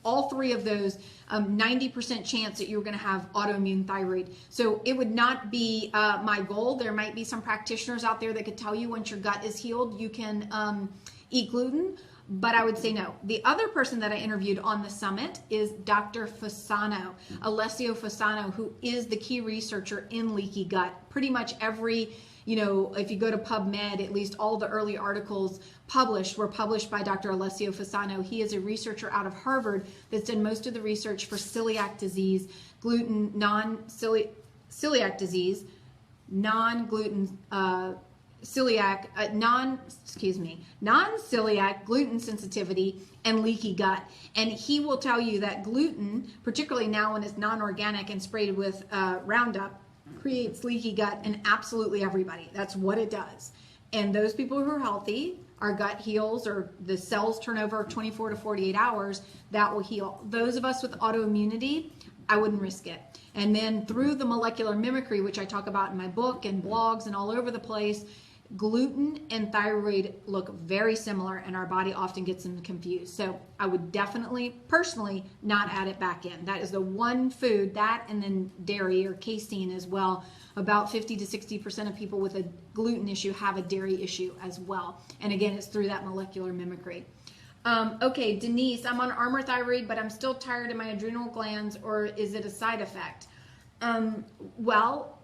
all three of those, 90% chance that you were going to have autoimmune thyroid. So it would not be my goal. There might be some practitioners out there that could tell you once your gut is healed, you can eat gluten, but I would say no. The other person that I interviewed on the summit is Dr. Fasano, Alessio Fasano, who is the key researcher in leaky gut. Pretty much every, if you go to PubMed, at least all the early articles were published by Dr. Alessio Fasano. He is a researcher out of Harvard that's done most of the research for celiac disease, gluten, non-celiac disease, non-gluten, non-celiac gluten sensitivity and leaky gut. And he will tell you that gluten, particularly now when it's non-organic and sprayed with Roundup, creates leaky gut in absolutely everybody. That's what it does. And those people who are healthy, our gut heals, or the cells turn over 24 to 48 hours, that will heal. Those of us with autoimmunity, I wouldn't risk it. And then through the molecular mimicry, which I talk about in my book and blogs and all over the place, gluten and thyroid look very similar, and our body often gets them confused. So I would definitely, personally, not add it back in. That is the one food, that and then dairy or casein as well. About 50 to 60% of people with a gluten issue have a dairy issue as well. And again, it's through that molecular mimicry. Okay, Denise, I'm on Armour thyroid, but I'm still tired in my adrenal glands, or is it a side effect? Well,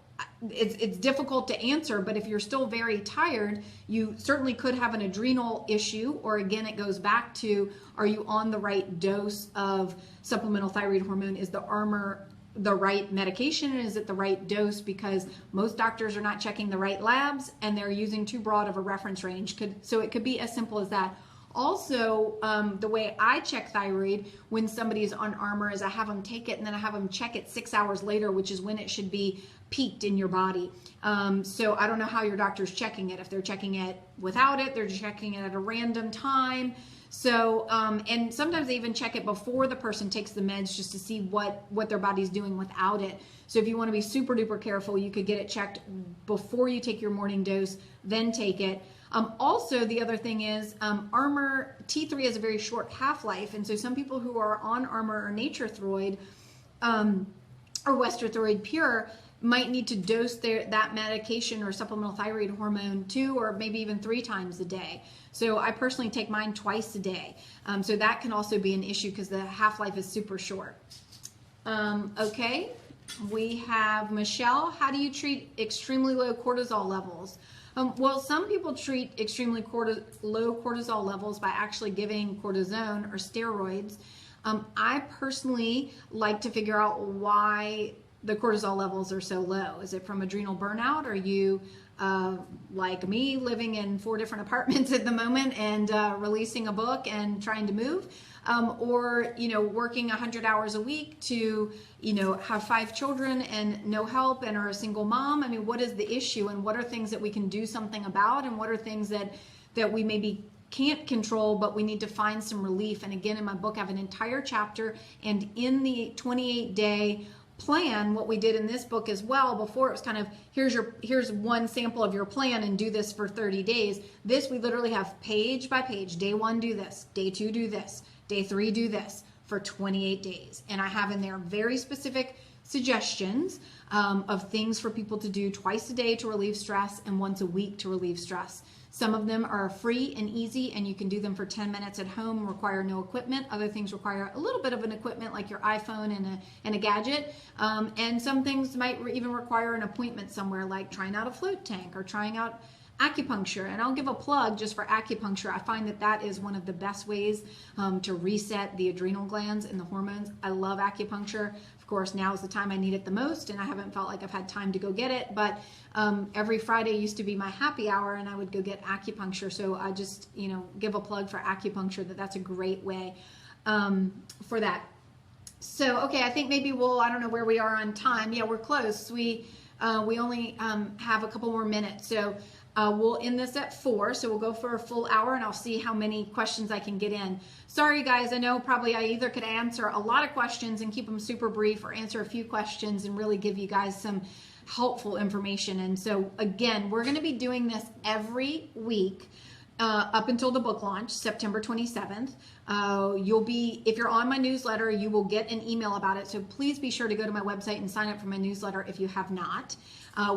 it's difficult to answer, but if you're still very tired, you certainly could have an adrenal issue, or again, it goes back to, are you on the right dose of supplemental thyroid hormone? Is the Armour the right medication, and is it the right dose? Because most doctors are not checking the right labs, and they're using too broad of a reference range. So it could be as simple as that. Also, the way I check thyroid when somebody is on Armour is I have them take it and then I have them check it 6 hours later, which is when it should be peaked in your body. So I don't know how your doctor's checking it. If they're checking it without it, they're checking it at a random time. So, and sometimes they even check it before the person takes the meds just to see what their body's doing without it. So if you want to be super duper careful, you could get it checked before you take your morning dose, then take it. Also, the other thing is Armour T3 has a very short half-life, and so some people who are on Armour or NatureThyroid or Westerthyroid Pure might need to dose that medication or supplemental thyroid hormone 2 or maybe even 3 times a day. So I personally take mine twice a day. So that can also be an issue because the half-life is super short. Okay, we have Michelle. How do you treat extremely low cortisol levels? Well, some people treat extremely low cortisol levels by actually giving cortisone or steroids. I personally like to figure out why the cortisol levels are so low. Is it from adrenal burnout? Are you like me, living in 4 different apartments at the moment and releasing a book and trying to move? Or, working 100 hours a week to, have 5 children and no help and are a single mom? I mean, what is the issue, and what are things that we can do something about, and what are things that we maybe can't control, but we need to find some relief? And again, in my book, I have an entire chapter, and in the 28-day plan, what we did in this book as well, before it was kind of, here's one sample of your plan and do this for 30 days. This, we literally have page by page. Day 1, do this. Day 2, do this. Day 3, do this for 28 days. And I have in there very specific suggestions of things for people to do twice a day to relieve stress and once a week to relieve stress. Some of them are free and easy, and you can do them for 10 minutes at home, require no equipment. Other things require a little bit of an equipment, like your iPhone and a gadget. And some things might even require an appointment somewhere, like trying out a float tank or trying out acupuncture. And I'll give a plug just for acupuncture. I find that that is one of the best ways to reset the adrenal glands and the hormones. I love acupuncture. Of course, now is the time I need it the most, and I haven't felt like I've had time to go get it, but every Friday used to be my happy hour, and I would go get acupuncture. So I just, give a plug for acupuncture, that's a great way for that. So, okay, I think maybe I don't know where we are on time. Yeah, we're close. We only have a couple more minutes. So we'll end this at 4, so we'll go for a full hour, and I'll see how many questions I can get in. Sorry, guys, I know probably I either could answer a lot of questions and keep them super brief, or answer a few questions and really give you guys some helpful information. And so, again, we're going to be doing this every week up until the book launch, September 27th. If you're on my newsletter, you will get an email about it. So please be sure to go to my website and sign up for my newsletter if you have not.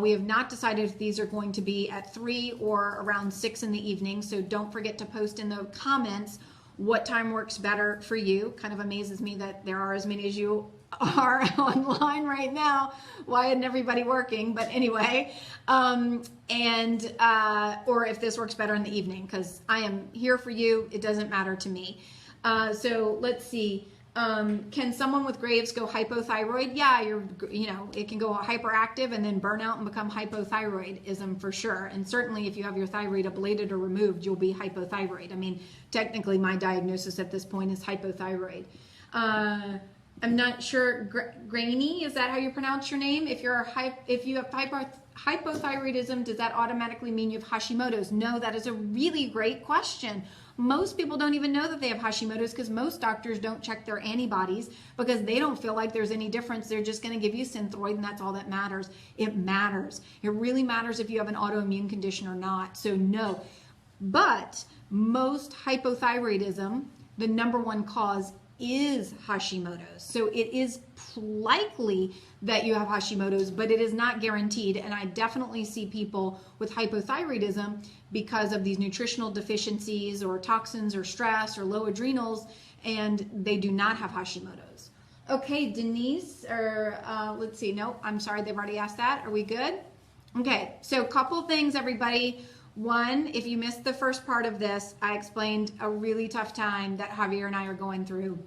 We have not decided if these are going to be at 3 or around 6 in the evening. So don't forget to post in the comments what time works better for you. Kind of amazes me that there are as many as you are online right now. Why isn't everybody working? But anyway, or if this works better in the evening, because I am here for you. It doesn't matter to me. So let's see. Can someone with Graves go hypothyroid? Yeah, it can go hyperactive and then burn out and become hypothyroidism for sure. And certainly if you have your thyroid ablated or removed, you'll be hypothyroid. I mean, technically my diagnosis at this point is hypothyroid. I'm not sure, Grainy, is that how you pronounce your name? If you have hypothyroidism, does that automatically mean you have Hashimotos? No, that is a really great question. Most people don't even know that they have Hashimotos, because most doctors don't check their antibodies because they don't feel like there's any difference. They're just going to give you Synthroid, and that's all that matters. It matters. It really matters if you have an autoimmune condition or not. So no. But most hypothyroidism, the number one cause is Hashimoto's. So it is likely that you have Hashimoto's, but it is not guaranteed. And I definitely see people with hypothyroidism because of these nutritional deficiencies or toxins or stress or low adrenals, and they do not have Hashimoto's. Okay, Denise, let's see. Nope, I'm sorry, they've already asked that. Are we good? Okay, so a couple things, everybody. One, if you missed the first part of this, I explained a really tough time that Javier and I are going through.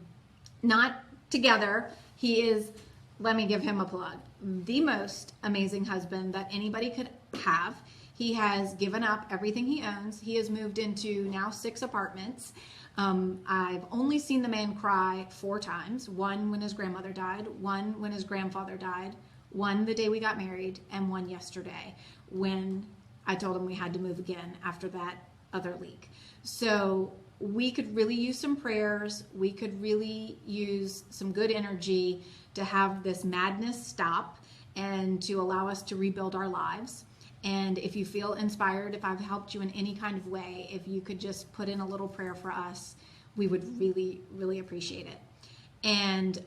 Not together. He is, let me give him a plug, the most amazing husband that anybody could have. He has given up everything he owns. He has moved into now 6 apartments. I've only seen the man cry 4 times. 1 when his grandmother died, 1 when his grandfather died, 1 the day we got married, and 1 yesterday when I told him we had to move again after that other leak. So we could really use some prayers. We could really use some good energy to have this madness stop and to allow us to rebuild our lives. And if you feel inspired, if I've helped you in any kind of way, if you could just put in a little prayer for us, we would really, really appreciate it. And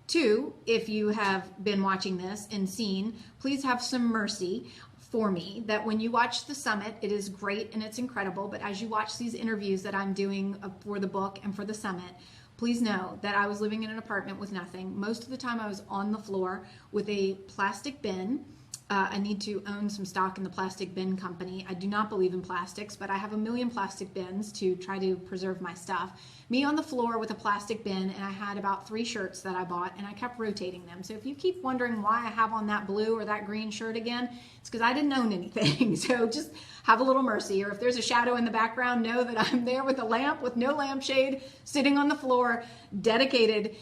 2, if you have been watching this and seen, please have some mercy for me that when you watch the summit, it is great and it's incredible, but as you watch these interviews that I'm doing for the book and for the summit, please know that I was living in an apartment with nothing. Most of the time I was on the floor with a plastic bin. I need to own some stock in the plastic bin company. I do not believe in plastics, but I have a million plastic bins to try to preserve my stuff. Me on the floor with a plastic bin, and I had about 3 shirts that I bought, and I kept rotating them. So if you keep wondering why I have on that blue or that green shirt again, it's because I didn't own anything. So just have a little mercy. Or if there's a shadow in the background, know that I'm there with a lamp with no lampshade, sitting on the floor, dedicated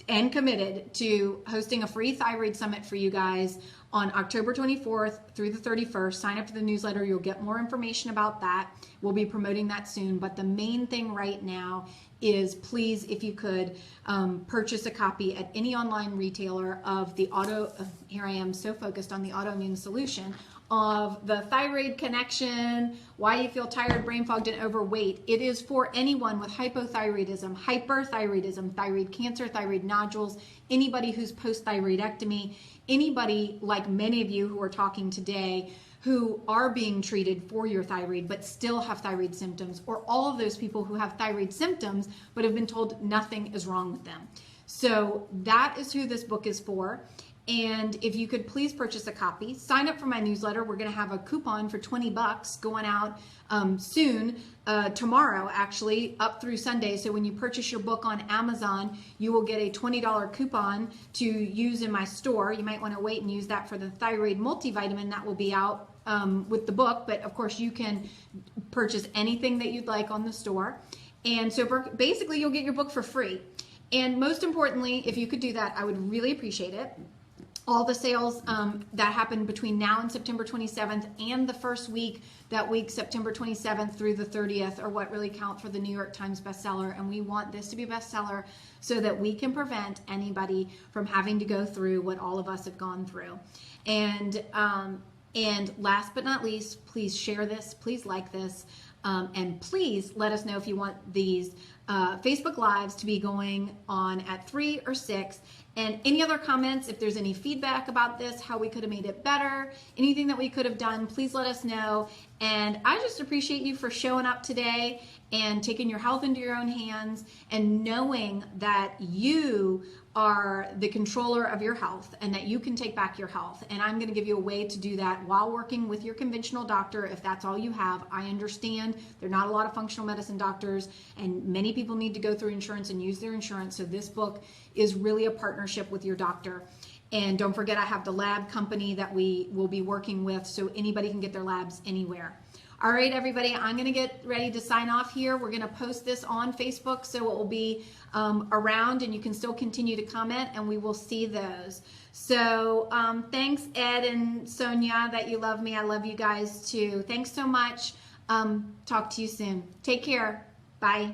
and committed to hosting a free thyroid summit for you guys on October 24th through the 31st. Sign up for the newsletter. You'll get more information about that. We'll be promoting that soon. But the main thing right now is, please, if you could, purchase a copy at any online retailer of the here I am so focused on the autoimmune solution, of the thyroid connection, why you feel tired, brain fogged, and overweight. It is for anyone with hypothyroidism, hyperthyroidism, thyroid cancer, thyroid nodules, anybody who's post-thyroidectomy, anybody like many of you who are talking today who are being treated for your thyroid but still have thyroid symptoms, or all of those people who have thyroid symptoms but have been told nothing is wrong with them. So that is who this book is for. And if you could please purchase a copy, sign up for my newsletter. We're going to have a coupon for $20 going out soon, tomorrow actually, up through Sunday. So when you purchase your book on Amazon, you will get a $20 coupon to use in my store. You might want to wait and use that for the thyroid multivitamin that will be out with the book. But of course, you can purchase anything that you'd like on the store. And so basically, you'll get your book for free. And most importantly, if you could do that, I would really appreciate it. All the sales that happen between now and September 27th and the first week, that week, September 27th through the 30th, are what really count for the New York Times bestseller. And we want this to be a bestseller so that we can prevent anybody from having to go through what all of us have gone through. And last but not least, please share this, please like this, and please let us know if you want these Facebook Lives to be going on at 3 or 6. And any other comments, if there's any feedback about this, how we could have made it better, anything that we could have done, please let us know. And I just appreciate you for showing up today and taking your health into your own hands and knowing that you are the controller of your health and that you can take back your health. And I'm going to give you a way to do that while working with your conventional doctor if that's all you have. I understand there are not a lot of functional medicine doctors, and many people need to go through insurance and use their insurance. So this book is really a partnership with your doctor. And don't forget, I have the lab company that we will be working with, so anybody can get their labs anywhere. All right, everybody, I'm going to get ready to sign off here. We're going to post this on Facebook, so it will be around, and you can still continue to comment, and we will see those. So thanks, Ed and Sonia, that you love me. I love you guys, too. Thanks so much. Talk to you soon. Take care. Bye.